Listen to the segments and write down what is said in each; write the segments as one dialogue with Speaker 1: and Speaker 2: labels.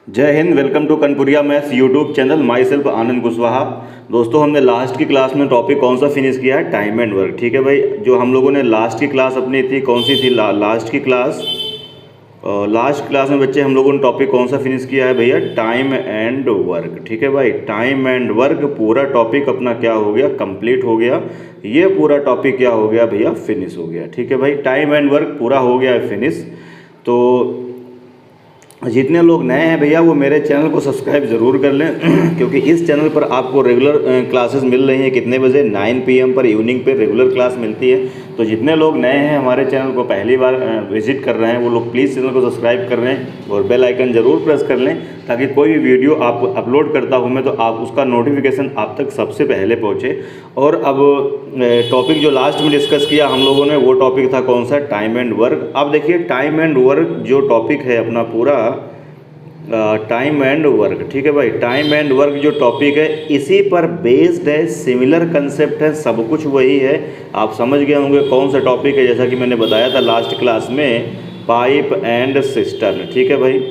Speaker 1: जय हिंद। Welcome to Kanpuriya maths YouTube channel. My self Anand Kushwaha. दोस्तों, हमने लास्ट की क्लास में टॉपिक कौन सा फिनिश किया है? Time and work. ठीक है भाई, जो हम लोगों ने लास्ट की क्लास अपनी थी, कौन सी थी लास्ट की क्लास? लास्ट क्लास में बच्चे हम लोगों ने टॉपिक कौन सा फिनिश किया है भैया? Time and work. ठीक है भाई, टाइम एंड वर्क पूरा टॉपिक अपना क्या हो गया? कंप्लीट हो गया। ये पूरा टॉपिक क्या हो गया भैया? फिनिश हो गया। ठीक है भाई, टाइम एंड वर्क पूरा हो गया है फिनिश। तो जितने लोग नए हैं भैया वो मेरे चैनल को सब्सक्राइब ज़रूर कर लें क्योंकि इस चैनल पर आपको रेगुलर क्लासेस मिल रही हैं। कितने बजे? 9 PM पर इवनिंग पे रेगुलर क्लास मिलती है। तो जितने लोग नए हैं हमारे चैनल को पहली बार विजिट कर रहे हैं वो लोग प्लीज़ चैनल को सब्सक्राइब कर लें और बेल आइकन ज़रूर प्रेस कर लें ताकि कोई भी वीडियो आप अपलोड करता हूँ मैं तो आप उसका नोटिफिकेशन आप तक सबसे पहले पहुँचे। और अब टॉपिक जो लास्ट में डिस्कस किया हम लोगों ने वो टॉपिक था कौन सा? Time and work. अब देखिए, टाइम एंड वर्क जो टॉपिक है अपना पूरा टाइम एंड वर्क। ठीक है भाई, टाइम एंड वर्क जो टॉपिक है इसी पर बेस्ड है, सिमिलर कंसेप्ट है, सब कुछ वही है। आप समझ गए होंगे कौन सा टॉपिक है। जैसा कि मैंने बताया था लास्ट क्लास में, पाइप एंड सिस्टर्न। ठीक है भाई,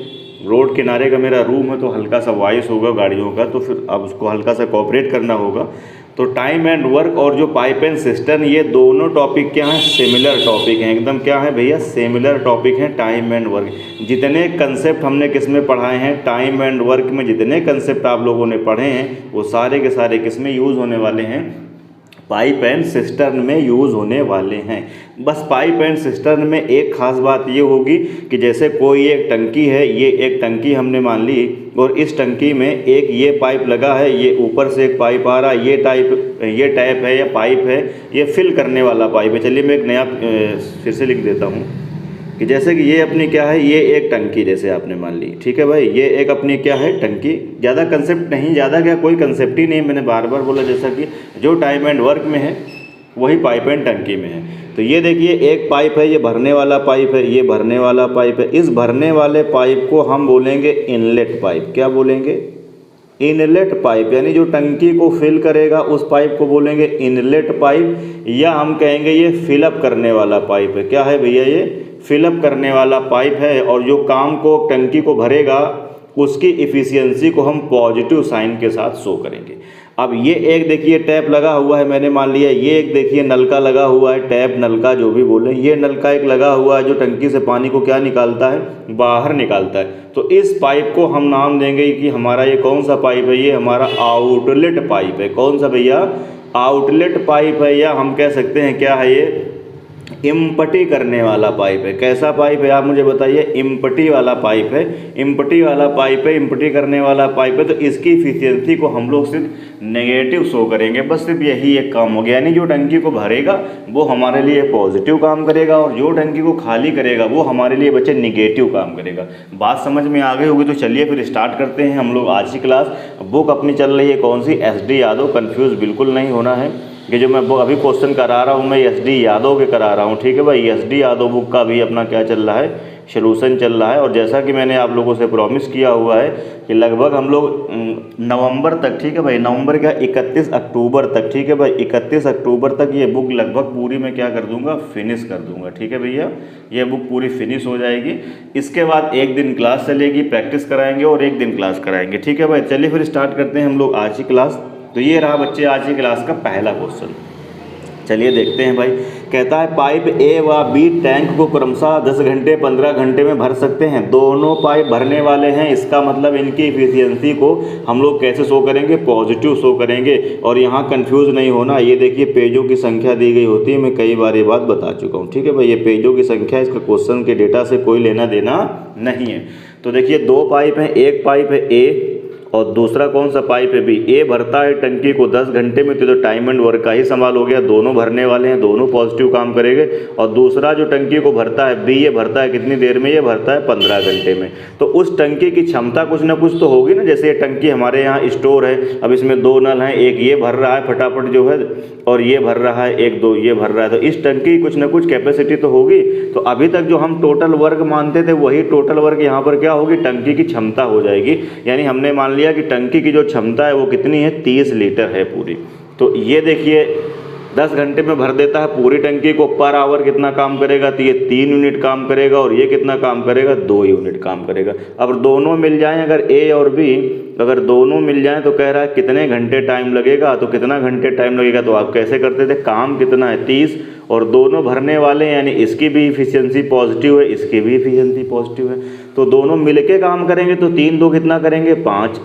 Speaker 1: रोड किनारे का मेरा रूम है तो हल्का सा वॉइस होगा गाड़ियों का, तो फिर अब उसको हल्का सा कोऑपरेट करना होगा। तो टाइम एंड वर्क और जो पाइप एंड सिस्टर्न, ये दोनों टॉपिक क्या हैं? सिमिलर टॉपिक हैं एकदम। क्या है भैया? सिमिलर टॉपिक हैं टाइम एंड वर्क। जितने कंसेप्ट हमने किस में पढ़ाए हैं? टाइम एंड वर्क में जितने कंसेप्ट आप लोगों ने पढ़े हैं वो सारे के सारे किस में यूज़ होने वाले हैं? पाइप एंड सिस्टर्न में यूज़ होने वाले हैं। बस पाइप एंड सिस्टर्न में एक ख़ास बात ये होगी कि जैसे कोई एक टंकी है, ये एक टंकी हमने मान ली और इस टंकी में एक ये पाइप लगा है, ये ऊपर से एक पाइप आ रहा है, ये टैप है या पाइप है, ये फिल करने वाला पाइप है। चलिए मैं एक नया फिर से लिख देता हूँ कि जैसे कि ये अपनी क्या है? ये एक टंकी जैसे आपने मान ली। ठीक है भाई, ये एक अपनी क्या है? टंकी। ज़्यादा कंसेप्ट नहीं, ज़्यादा क्या, कोई कंसेप्ट ही नहीं। मैंने बार बार बोला जैसा कि जो टाइम एंड वर्क में है वही पाइप एंड टंकी में है। तो ये देखिए, एक पाइप है, ये भरने वाला पाइप है, ये भरने वाला पाइप है। इस भरने वाले पाइप को हम बोलेंगे इनलेट पाइप। क्या बोलेंगे? Inlet pipe. यानी जो टंकी को फिल करेगा उस पाइप को बोलेंगे इनलेट पाइप, या हम कहेंगे ये फिलअप करने वाला पाइप है। क्या है भैया? ये फिलअप करने वाला पाइप है। और जो काम को टंकी को भरेगा उसकी इफ़िशियंसी को हम पॉजिटिव साइन के साथ शो करेंगे। अब ये एक देखिए टैप लगा हुआ है, मैंने मान लिया। ये एक देखिए नलका लगा हुआ है, टैप नलका जो भी बोले। ये नलका एक लगा हुआ है जो टंकी से पानी को क्या निकालता है? बाहर निकालता है। तो इस पाइप को हम नाम देंगे कि हमारा ये कौन सा पाइप है? ये हमारा आउटलेट पाइप है। कौन सा भैया? आउटलेट पाइप है, या हम कह सकते हैं क्या है? ये इम्पटी करने वाला पाइप है। कैसा पाइप है आप मुझे बताइए? इम्पटी वाला पाइप है। इम्पटी वाला पाइप है, इम्पटी करने वाला पाइप है। तो इसकी इफिशियंसी को हम लोग सिर्फ नेगेटिव शो करेंगे। बस सिर्फ यही एक काम हो गया। यानी जो टंकी को भरेगा वो हमारे लिए पॉजिटिव काम करेगा और जो टंकी को खाली करेगा वो हमारे लिए बच्चे निगेटिव काम करेगा। बात समझ में आ गई होगी। तो चलिए फिर स्टार्ट करते हैं हम लोग आज की क्लास। बुक अपनी चल रही है कौन सी? SD यादव। कन्फ्यूज़ बिल्कुल नहीं होना है। ये जो मैं अभी क्वेश्चन करा रहा हूँ मैं SD यादव के करा रहा हूँ। ठीक है भाई, SD यादव बुक का भी अपना क्या चल रहा है? सॉल्यूशन चल रहा है। और जैसा कि मैंने आप लोगों से प्रॉमिस किया हुआ है कि लगभग हम लोग नवंबर तक, ठीक है भाई, नवंबर का 31 अक्टूबर तक, ठीक है भाई, 31 अक्टूबर तक ये बुक लगभग पूरी मैं क्या कर दूंगा? फिनिश कर दूंगा। ठीक है भैया, ये बुक पूरी फिनिश हो जाएगी। इसके बाद एक दिन क्लास चलेगी, प्रैक्टिस कराएंगे और एक दिन क्लास कराएंगे। ठीक है भाई, चलिए फिर स्टार्ट करते हैं हम लोग आज की क्लास। तो ये रहा बच्चे आज की क्लास का पहला क्वेश्चन। चलिए देखते हैं भाई। कहता है पाइप A व B टैंक को क्रमशः 10 घंटे 15 घंटे में भर सकते हैं। दोनों पाइप भरने वाले हैं। इसका मतलब इनकी इफिशियंसी को हम लोग कैसे शो करेंगे? पॉजिटिव शो करेंगे। और यहाँ कंफ्यूज नहीं होना। ये देखिए पेजों की संख्या दी गई होती है, मैं कई बार ये बात बता चुका हूँ। ठीक है भाई, ये पेजों की संख्या इसका क्वेश्चन के डेटा से कोई लेना देना नहीं है। तो देखिए दो पाइप हैं, एक पाइप है A और दूसरा कौन सा पाइप है? B। A भरता है टंकी को 10 घंटे में, तो टाइम एंड वर्क का ही सवाल हो गया। दोनों भरने वाले हैं, दोनों पॉजिटिव काम करेंगे। और दूसरा जो टंकी को भरता है B, ये भरता है कितनी देर में? ये भरता है 15 घंटे में। तो उस टंकी की क्षमता कुछ ना कुछ तो होगी ना। जैसे ये टंकी हमारे यहाँ स्टोर है, अब इसमें दो नल हैं, एक ये भर रहा है फटाफट जो है और ये भर रहा है, एक दो ये भर रहा है। तो इस टंकी की कुछ ना कुछ कैपेसिटी तो होगी। तो अभी तक जो हम टोटल वर्क मानते थे वही टोटल वर्क यहाँ पर क्या होगी? टंकी की क्षमता हो जाएगी। यानी हमने मान लिया कि टंकी की जो क्षमता है वो कितनी है? 30 लीटर है पूरी। तो ये देखिए 10 घंटे में भर देता है पूरी टंकी को, पर आवर कितना काम करेगा, तो ये 3 यूनिट काम करेगा और ये कितना काम करेगा, 2 यूनिट काम करेगा। अब दोनों मिल जाएं, अगर ए और बी अगर दोनों मिल जाएं तो कह रहा है कितने घंटे टाइम लगेगा, तो कितना घंटे टाइम लगेगा, तो आप कैसे करते थे, काम कितना है 30 और दोनों भरने वाले हैं, यानी इसकी भी इफिशियंसी पॉजिटिव है, इसकी भी इफिशियंसी पॉजिटिव है, तो दोनों मिलके काम करेंगे तो 3 2 कितना करेंगे 5,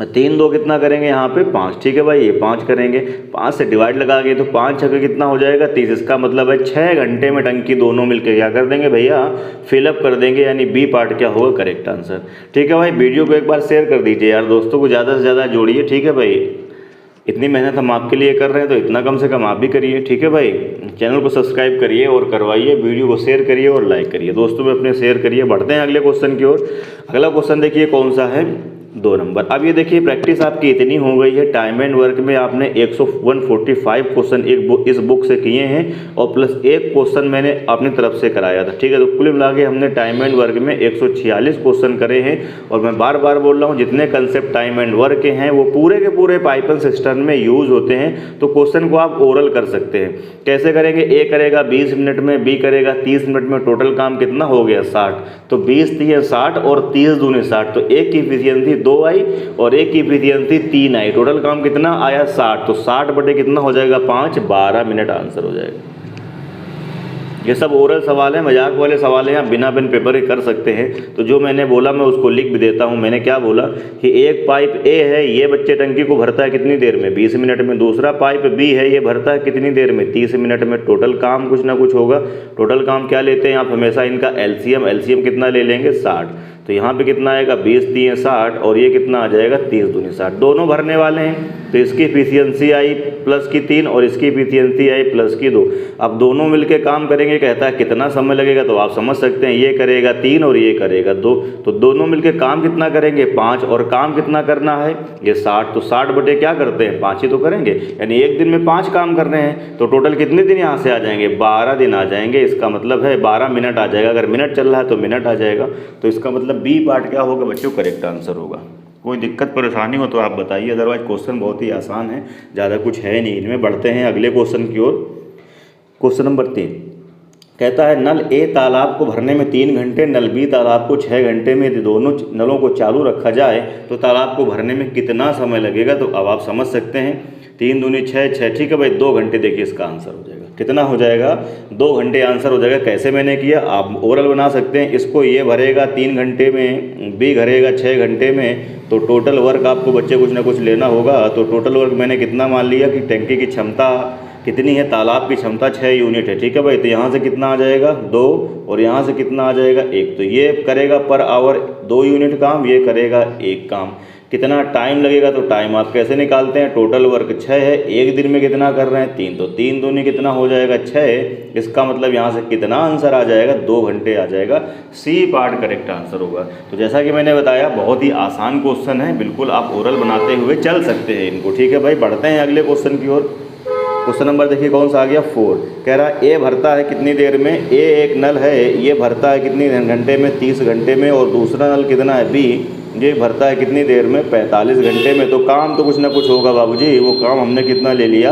Speaker 1: 3 2 कितना करेंगे यहाँ पे 5, ठीक है भाई, ये 5 करेंगे, 5 से डिवाइड लगाएंगे तो 5 छक्के कितना हो जाएगा 30, इसका मतलब है 6 घंटे में टंकी दोनों मिलकर क्या कर देंगे भैया, फिलअप कर देंगे, यानी बी पार्ट क्या होगा, करेक्ट आंसर। ठीक है भाई, वीडियो को एक बार शेयर कर दीजिए यार, दोस्तों को ज़्यादा से ज़्यादा जोड़िए, ठीक है भाई, इतनी मेहनत हम आपके लिए कर रहे हैं तो इतना कम से कम आप भी करिए, ठीक है भाई। चैनल को सब्सक्राइब करिए और करवाइए, वीडियो को शेयर करिए और लाइक करिए, दोस्तों में अपने शेयर करिए। बढ़ते हैं अगले क्वेश्चन की ओर। अगला क्वेश्चन देखिए कौन सा है, 2 नंबर। अब ये देखिए प्रैक्टिस आपकी इतनी हो गई है, टाइम एंड वर्क में आपने 145 क्वेश्चन इस बुक से किए हैं और प्लस एक क्वेश्चन मैंने अपनी तरफ से कराया था, ठीक है। तो कुल मिला के हमने टाइम एंड वर्क में 146 क्वेश्चन करे हैं और मैं बार बार बोल रहा हूँ जितने कंसेप्ट टाइम एंड वर्क के हैं वो पूरे के पूरे पाइपलाइन सिस्टम में यूज होते हैं। तो क्वेश्चन को आप ओरल कर सकते हैं। कैसे करेंगे, ए करेगा 20 मिनट में, बी करेगा 30 मिनट में, टोटल काम कितना हो गया 60, तो 20 3 60 और 30 दूनी 60, तो एक की इफिशियंसी 2 आई और एक की इफिशियंसी 3 आई, टोटल काम कितना आया 60, तो 60 बटे कितना हो जाएगा 5, 12 मिनट आंसर हो जाएगा। ये सब ओरल सवाल है, मजाक वाले सवाल हैं, आप बिना पेन पेपर के कर सकते हैं। तो जो मैंने बोला मैं उसको लिख भी देता हूँ। मैंने क्या बोला कि एक पाइप ए है, ये बच्चे टंकी को भरता है कितनी देर में, 20 मिनट में। दूसरा पाइप बी है, ये भरता है कितनी देर में, 30 मिनट में। टोटल काम कुछ ना कुछ होगा। टोटल काम क्या लेते हैं आप हमेशा, इनका एलसीएम कितना ले लेंगे 60, तो यहाँ पे कितना आएगा 20 3 60 और ये कितना आ जाएगा 30 दूनी 60। दोनों भरने वाले हैं तो इसकी इफिशियंसी आई प्लस की 3 और इसकी इफिशियंसी आई प्लस की 2। अब दोनों मिलके काम करेंगे, कहता है कितना समय लगेगा, तो आप समझ सकते हैं ये करेगा 3 और ये करेगा 2, तो दोनों मिलके काम कितना करेंगे 5 और काम कितना करना है ये 60, तो 60 बटे क्या करते हैं 5 ही तो करेंगे, यानी एक दिन में 5 काम कर रहे हैं। तो टोटल कितने दिन यहाँ से आ जाएंगे 12 दिन आ जाएंगे। इसका मतलब है 12 मिनट आ जाएगा, अगर मिनट चल रहा है तो मिनट आ जाएगा। तो इसका मतलब बी पार्ट क्या होगा बच्चों, करेक्ट आंसर होगा। कोई दिक्कत परेशानी हो तो आप बताइए, अदरवाइज क्वेश्चन बहुत ही आसान है, ज़्यादा कुछ है नहीं इनमें। बढ़ते हैं अगले क्वेश्चन की ओर। क्वेश्चन नंबर 3 कहता है नल ए तालाब को भरने में 3 घंटे, नल बी तालाब को 6 घंटे में, यदि दोनों नलों को चालू रखा जाए तो तालाब को भरने में कितना समय लगेगा। तो अब आप समझ सकते हैं 3 दूनी 6 6, ठीक है भाई, 2 घंटे। देखिए इसका आंसर हो जाएगा कितना हो जाएगा 2 घंटे आंसर हो जाएगा। कैसे मैंने किया, आप ओरल बना सकते हैं। इसको ये भरेगा 3 घंटे में, बी भरेगा 6 घंटे में, तो टोटल वर्क आपको बच्चे कुछ ना कुछ लेना होगा। तो टोटल वर्क मैंने कितना मान लिया कि टंकी की क्षमता कितनी है, तालाब की क्षमता 6 यूनिट है, ठीक है भाई। तो यहाँ से कितना आ जाएगा 2 और यहाँ से कितना आ जाएगा 1, तो ये करेगा पर आवर 2 यूनिट काम, ये करेगा 1 काम। कितना टाइम लगेगा, तो टाइम आप कैसे निकालते हैं, टोटल वर्क 6 है, एक दिन में कितना कर रहे हैं 3, तो 3 दूनी कितना हो जाएगा 6। इसका मतलब यहाँ से कितना आंसर आ जाएगा 2 घंटे आ जाएगा। सी पार्ट करेक्ट आंसर होगा। तो जैसा कि मैंने बताया बहुत ही आसान क्वेश्चन है, बिल्कुल आप ओरल बनाते हुए चल सकते हैं इनको, ठीक है भाई। बढ़ते हैं अगले क्वेश्चन की ओर। क्वेश्चन नंबर देखिए कौन सा आ गया 4। कह रहा है ए भरता है कितनी देर में, ए एक नल है, ये भरता है कितनी घंटे में 30 घंटे में, और दूसरा नल कितना है बी, ये भरता है कितनी देर में 45 घंटे में। तो काम तो कुछ ना कुछ होगा बाबूजी, वो काम हमने कितना ले लिया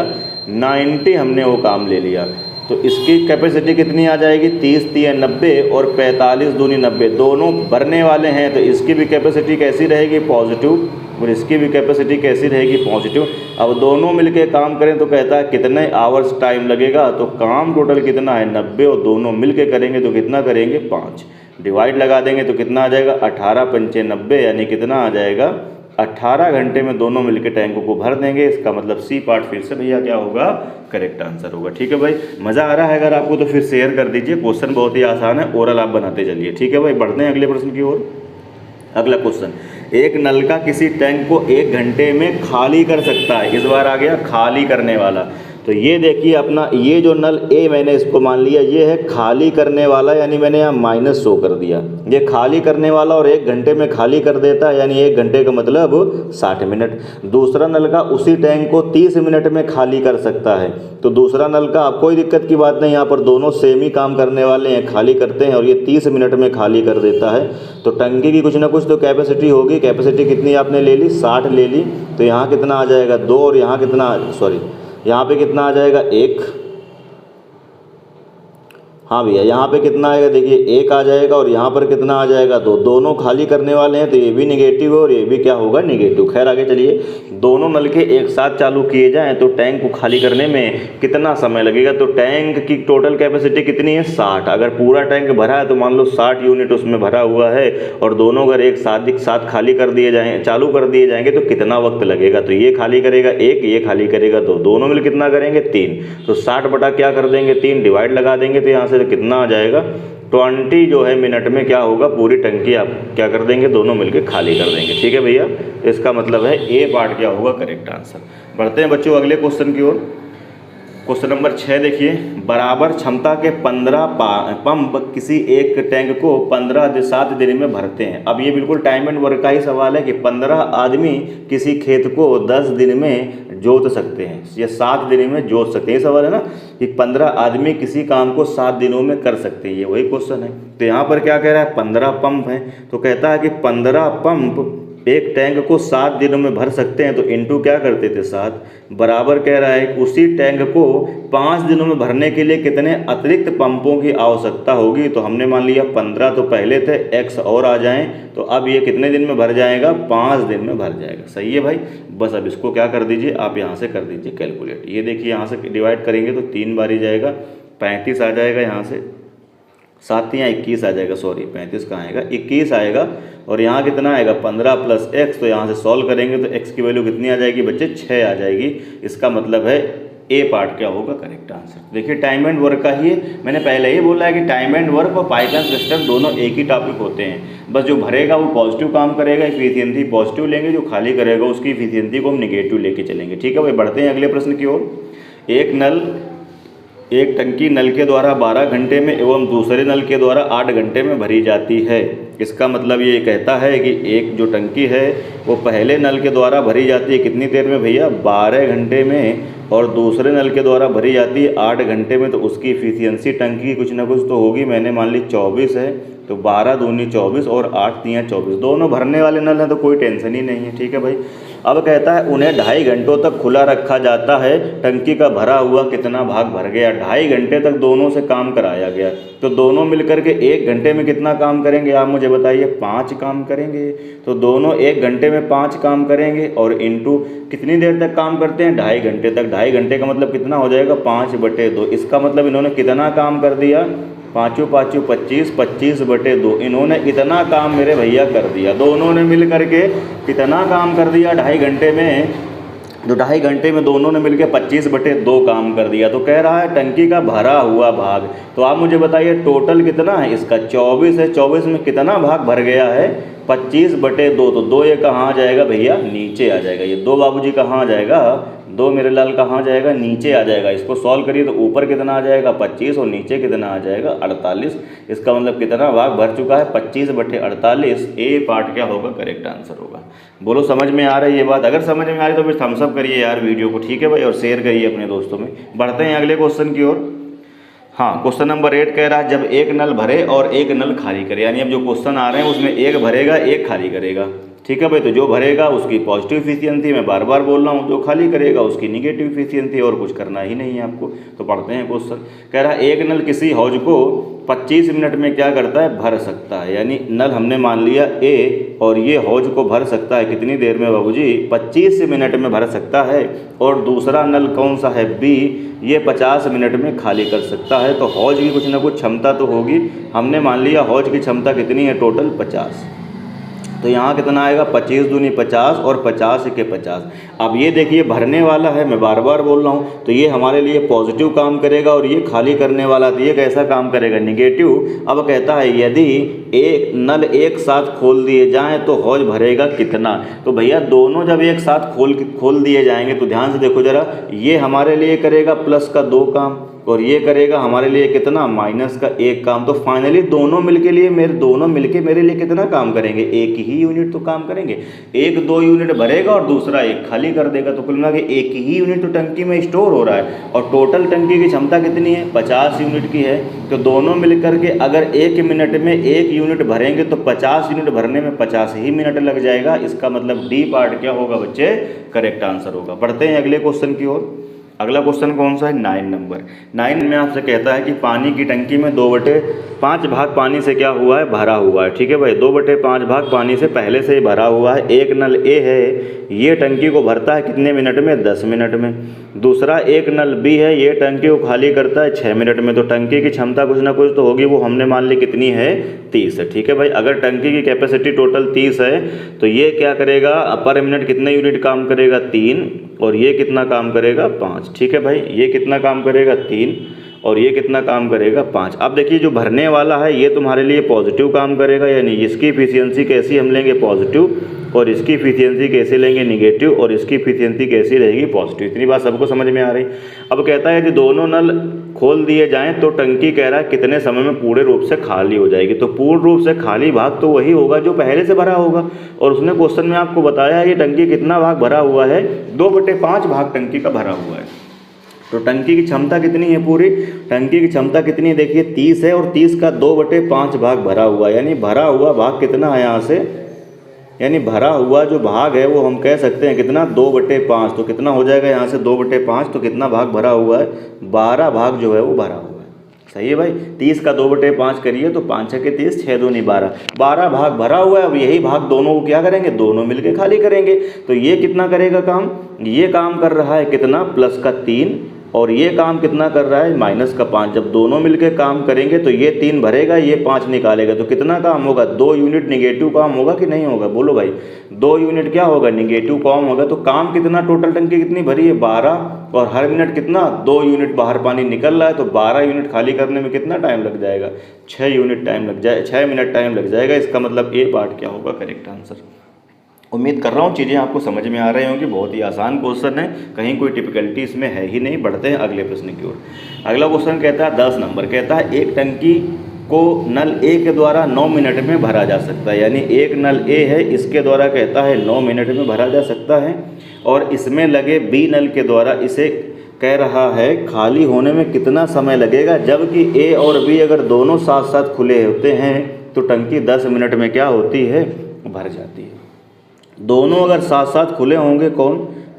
Speaker 1: 90, हमने वो काम ले लिया। तो इसकी कैपेसिटी कितनी आ जाएगी 30 3 90 और 45 दूनी 90, दोनों भरने वाले हैं। तो इसकी भी कैपेसिटी कैसी रहेगी पॉजिटिव और इसकी भी कैपेसिटी कैसी रहेगी पॉजिटिव। अब दोनों मिलके काम करें तो कहता है कितने आवर्स टाइम लगेगा, तो काम टोटल कितना है 90 और दोनों मिलके करेंगे तो कितना करेंगे 5, डिवाइड लगा देंगे तो कितना आ जाएगा 18 5 90, यानी कितना आ जाएगा 18 घंटे में दोनों मिलके टैंकों को भर देंगे। इसका मतलब सी पार्ट फिर से भैया क्या होगा करेक्ट आंसर होगा, ठीक है भाई। मज़ा आ रहा है अगर आपको तो फिर शेयर कर दीजिए, क्वेश्चन बहुत ही आसान है, ओरल आप बनाते चलिए, ठीक है भाई। बढ़ते हैं अगले प्रश्न की ओर। अगला क्वेश्चन, एक नलका किसी टैंक को 1 घंटे में खाली कर सकता है। इस बार आ गया खाली करने वाला। तो ये देखिए अपना ये जो नल ए मैंने इसको मान लिया ये है खाली करने वाला, यानी मैंने यहाँ माइनस शो कर दिया। ये खाली करने वाला और 1 घंटे में खाली कर देता है, यानी 1 घंटे का मतलब 60 मिनट। दूसरा नल का उसी टैंक को 30 मिनट में खाली कर सकता है। तो दूसरा नल का अब कोई दिक्कत की बात नहीं, यहाँ पर दोनों सेम ही काम करने वाले हैं, खाली करते हैं और ये 30 मिनट में खाली कर देता है। तो टंकी की कुछ ना कुछ तो कैपेसिटी होगी। कैपेसिटी कितनी आपने ले ली 60 ले ली, तो यहाँ कितना आ जाएगा 2 और यहाँ कितना यहाँ पे कितना आ जाएगा 1। हाँ भैया यहाँ पे कितना आएगा, देखिए 1 आ जाएगा और यहाँ पर कितना आ जाएगा 2। दोनों खाली करने वाले हैं तो ये भी निगेटिव है और ये भी क्या होगा, निगेटिव। खैर आगे चलिए, दोनों नलके एक साथ चालू किए जाएं तो टैंक को खाली करने में कितना समय लगेगा। तो टैंक की टोटल कैपेसिटी कितनी है 60। अगर पूरा टैंक भरा है तो मान लो 60 यूनिट उसमें भरा हुआ है और दोनों अगर एक साथ खाली कर दिए जाएँ, चालू कर दिए जाएंगे तो कितना वक्त लगेगा। तो ये खाली करेगा 1, ये खाली करेगा 2, दोनों मिल कितना करेंगे 3। तो 60 बटा क्या कर देंगे 3, डिवाइड लगा देंगे तो यहाँ से तो कितना आ जाएगा 20 जो है मिनट में क्या होगा, पूरी टंकी आप क्या कर देंगे, दोनों मिलके खाली कर देंगे। ठीक है भैया, इसका मतलब है ए पार्ट क्या होगा करेक्ट आंसर। बढ़ते हैं बच्चों अगले क्वेश्चन की ओर। क्वेश्चन नंबर 6 देखिए, बराबर क्षमता के 15 पंप किसी एक टैंक को 7 दिन में भरते हैं। अब ये बिल्कुल टाइम एंड वर्क का ही सवाल है कि 15 आदमी किसी खेत को 10 दिन में जोत सकते हैं या 7 दिन में जोत सकते हैं। ये सवाल है ना कि 15 आदमी किसी काम को 7 दिनों में कर सकते हैं, ये वही क्वेश्चन है। तो यहाँ पर क्या कह रहा है 15 पंप हैं, तो कहता है कि 15 पंप एक टैंक को 7 दिनों में भर सकते हैं। तो इनटू क्या करते थे 7, बराबर कह रहा है उसी टैंक को 5 दिनों में भरने के लिए कितने अतिरिक्त पंपों की आवश्यकता होगी। तो हमने मान लिया 15 तो पहले थे, x और आ जाएं तो अब ये कितने दिन में भर जाएगा, 5 दिन में भर जाएगा। सही है भाई, बस अब इसको क्या कर दीजिए आप यहाँ से कर दीजिए कैलकुलेट। ये देखिए यहाँ से डिवाइड करेंगे तो 3 बार ही जाएगा, 35 आ जाएगा, यहाँ से 7 या 21 आ जाएगा, सॉरी 35 कहाँ आएगा 21 आएगा। और यहाँ कितना आएगा 15 प्लस x, तो यहाँ से सॉल्व करेंगे तो x की वैल्यू कितनी आ जाएगी बच्चे 6 आ जाएगी। इसका मतलब है ए पार्ट क्या होगा करेक्ट आंसर। देखिए टाइम एंड वर्क का ही है, मैंने पहले ही बोला है कि टाइम एंड वर्क और पाइपलाइन सिस्टम दोनों एक ही टॉपिक होते हैं। बस जो भरेगा वो पॉजिटिव काम करेगा, एफिशिएंसी पॉजिटिव लेंगे, जो खाली करेगा उसकी एफिशिएंसी को हम निगेटिव लेके चलेंगे। ठीक है भाई, बढ़ते हैं अगले प्रश्न की ओर। एक टंकी नल के द्वारा 12 घंटे में एवं दूसरे नल के द्वारा 8 घंटे में भरी जाती है। इसका मतलब ये कहता है कि एक जो टंकी है वो पहले नल के द्वारा भरी जाती है कितनी देर में भैया, 12 घंटे में, और दूसरे नल के द्वारा भरी जाती है 8 घंटे में। तो उसकी एफिशिएंसी टंकी की कुछ ना कुछ तो होगी, मैंने मान ली 24 है, तो 12 दूनी 24 और 8 तियाँ 24, दोनों भरने वाले नल हैं तो कोई टेंशन ही नहीं है। ठीक है भाई, अब कहता है उन्हें 2.5 घंटों तक खुला रखा जाता है, टंकी का भरा हुआ कितना भाग भर गया। 2.5 घंटे तक दोनों से काम कराया गया, तो दोनों मिलकर के 1 घंटे में कितना काम करेंगे आप मुझे बताइए, 5 काम करेंगे। तो दोनों 1 घंटे में 5 काम करेंगे और इनटू कितनी देर तक काम करते हैं, 2.5 घंटे तक। 2.5 घंटे का मतलब कितना हो जाएगा 5/2। इसका मतलब इन्होंने कितना काम कर दिया, 5 5 25, 25/2। इन्होंने इतना काम मेरे भैया कर दिया, दोनों ने मिल करके कितना काम कर दिया 2.5 घंटे में। तो 2.5 घंटे में दोनों ने मिलकर 25/2 काम कर दिया। तो कह रहा है टंकी का भरा हुआ भाग, तो आप मुझे बताइए टोटल कितना है इसका, 24 है, 24 में कितना भाग भर गया है 25/2। तो 2 ये कहाँ आ जाएगा भैया, नीचे आ जाएगा। ये 2 बाबूजी कहाँ आ जाएगा, 2 मेरे लाल कहाँ जाएगा, नीचे आ जाएगा। इसको सॉल्व करिए तो ऊपर कितना आ जाएगा 25 और नीचे कितना आ जाएगा 48। इसका मतलब कितना भाग भर चुका है 25/48। ए पार्ट क्या होगा करेक्ट आंसर होगा। बोलो समझ में आ रही है ये बात, अगर समझ में आ रही तो फिर थम्स अप करिए यार वीडियो को। ठीक है भाई, और शेयर करिए अपने दोस्तों में। बढ़ते हैं अगले क्वेश्चन की ओर। हाँ, क्वेश्चन नंबर 8 कह रहा है जब एक नल भरे और एक नल खाली करे, यानी अब जो क्वेश्चन आ रहे हैं उसमें एक भरेगा एक खाली करेगा। ठीक है भाई, तो जो भरेगा उसकी पॉजिटिव एफिशिएंसी, मैं बार बार बोल रहा हूँ, जो खाली करेगा उसकी निगेटिव एफिशिएंसी, और कुछ करना ही नहीं है आपको। तो पढ़ते हैं क्वेश्चन। कह रहा है एक नल किसी हौज को 25 मिनट में क्या करता है, भर सकता है। यानी नल हमने मान लिया ए और ये हौज को भर सकता है कितनी देर में बाबूजी, 25 मिनट में भर सकता है। और दूसरा नल कौन सा है, बी, ये 50 मिनट में खाली कर सकता है। तो हौज की कुछ ना कुछ क्षमता तो होगी। हमने मान लिया हौज की क्षमता कितनी है, टोटल 50। तो यहाँ कितना आएगा 25 दूनी 50 और 50 के 50। अब ये देखिए भरने वाला है, मैं बार बार बोल रहा हूँ, तो ये हमारे लिए पॉजिटिव काम करेगा और ये खाली करने वाला, तो ये कैसा काम करेगा, निगेटिव। अब कहता है यदि एक नल एक साथ खोल दिए जाएं तो हौज भरेगा कितना। तो भैया दोनों जब एक साथ खोल दिए जाएंगे तो ध्यान से देखो जरा, ये हमारे लिए करेगा प्लस का 2 काम और ये करेगा हमारे लिए कितना, माइनस का 1 काम। तो फाइनली दोनों मिलके मेरे लिए कितना काम करेंगे, एक ही यूनिट तो काम करेंगे। 1-2 यूनिट भरेगा और दूसरा 1 खाली कर देगा। तो कुल मिला के 1 ही यूनिट तो टंकी में स्टोर हो रहा है। और टोटल टंकी की क्षमता कितनी है, 50 यूनिट की है। तो दोनों मिलकर के अगर 1 मिनट में 1 यूनिट भरेंगे तो 50 यूनिट भरने में 50 ही मिनट लग जाएगा। इसका मतलब डी पार्ट क्या होगा बच्चे, करेक्ट आंसर होगा। बढ़ते हैं अगले क्वेश्चन की ओर। अगला क्वेश्चन कौन सा है, 9 नंबर। 9 में आपसे कहता है कि पानी की टंकी में 2/5 भाग पानी से क्या हुआ है, भरा हुआ है। ठीक है भाई, 2/5 भाग पानी से पहले से ही भरा हुआ है। एक नल ए है, ये टंकी को भरता है कितने मिनट में, 10 मिनट में। दूसरा एक नल बी है, ये टंकी को खाली करता है 6 मिनट में। तो टंकी की क्षमता कुछ ना कुछ तो होगी, वो हमने मान ली कितनी है, 30 है। ठीक है भाई, अगर टंकी की कैपेसिटी टोटल 30 है तो ये क्या करेगा, पर मिनट कितने यूनिट काम करेगा, 3, और ये कितना काम करेगा, 5। ठीक है भाई, ये कितना काम करेगा, 3, और ये कितना काम करेगा, 5। अब देखिए जो भरने वाला है ये तुम्हारे लिए पॉजिटिव काम करेगा, यानी इसकी इफिशियंसी कैसी हम लेंगे, पॉजिटिव, और इसकी इफिशियंसी कैसे लेंगे, निगेटिव, और इसकी इफिशियंसी कैसी रहेगी, पॉजिटिव। इतनी बात सबको समझ में आ रही। अब कहता है यदि दोनों नल खोल दिए जाएं तो टंकी कह रहा है कितने समय में पूर्ण रूप से खाली हो जाएगी। तो पूर्ण रूप से खाली भाग तो वही होगा जो पहले से भरा होगा, और उसने क्वेश्चन में आपको बताया है ये टंकी कितना भाग भरा हुआ है, 2/5 भाग टंकी का भरा हुआ है। तो टंकी की क्षमता कितनी है, पूरी टंकी की क्षमता कितनी है, देखिए 30 है, और 30 का 2/5 भाग भरा हुआ है, यानी भरा हुआ भाग कितना है यहाँ से, यानी भरा हुआ जो भाग है वो हम कह सकते हैं कितना, 2/5। तो कितना हो जाएगा यहाँ से 2/5, तो कितना भाग भरा हुआ है, 12 भाग जो है वो भरा हुआ है। सही है भाई, 30 का 2/5 करिए तो 5 6 के 30, 6 2 12, 12 भाग भरा हुआ है। अब यही भाग दोनों को क्या करेंगे, दोनों मिलके खाली करेंगे। तो ये कितना करेगा काम, ये काम कर रहा है कितना, +3, और ये काम कितना कर रहा है, -5। जब दोनों मिलके काम करेंगे तो ये 3 भरेगा, ये 5 निकालेगा, तो कितना काम होगा, 2 यूनिट निगेटिव काम होगा कि नहीं होगा, बोलो भाई, 2 यूनिट क्या होगा, निगेटिव काम होगा। तो काम कितना, टोटल टंकी कितनी भरी है, 12, और हर मिनट कितना, 2 यूनिट बाहर पानी निकल रहा है। तो 12 यूनिट खाली करने में कितना टाइम लग जाएगा, 6 यूनिट टाइम लग जाए, 6 मिनट टाइम लग जाएगा। इसका मतलब ए पार्ट क्या होगा, करेक्ट आंसर। उम्मीद कर रहा हूँ चीज़ें आपको समझ में आ रही होंगी। बहुत ही आसान क्वेश्चन है, कहीं कोई टिपिकलिटी इसमें है ही नहीं। बढ़ते हैं अगले प्रश्न की ओर। अगला क्वेश्चन कहता है 10 नंबर, कहता है एक टंकी को नल ए के द्वारा 9 मिनट में भरा जा सकता है। यानी एक नल ए है, इसके द्वारा कहता है 9 मिनट में भरा जा सकता है, और इसमें लगे बी नल के द्वारा इसे कह रहा है खाली होने में कितना समय लगेगा। जबकि ए और बी अगर दोनों साथ साथ खुले होते हैं तो टंकी 10 मिनट में क्या होती है, भर जाती है। दोनों अगर साथ साथ खुले होंगे, कौन,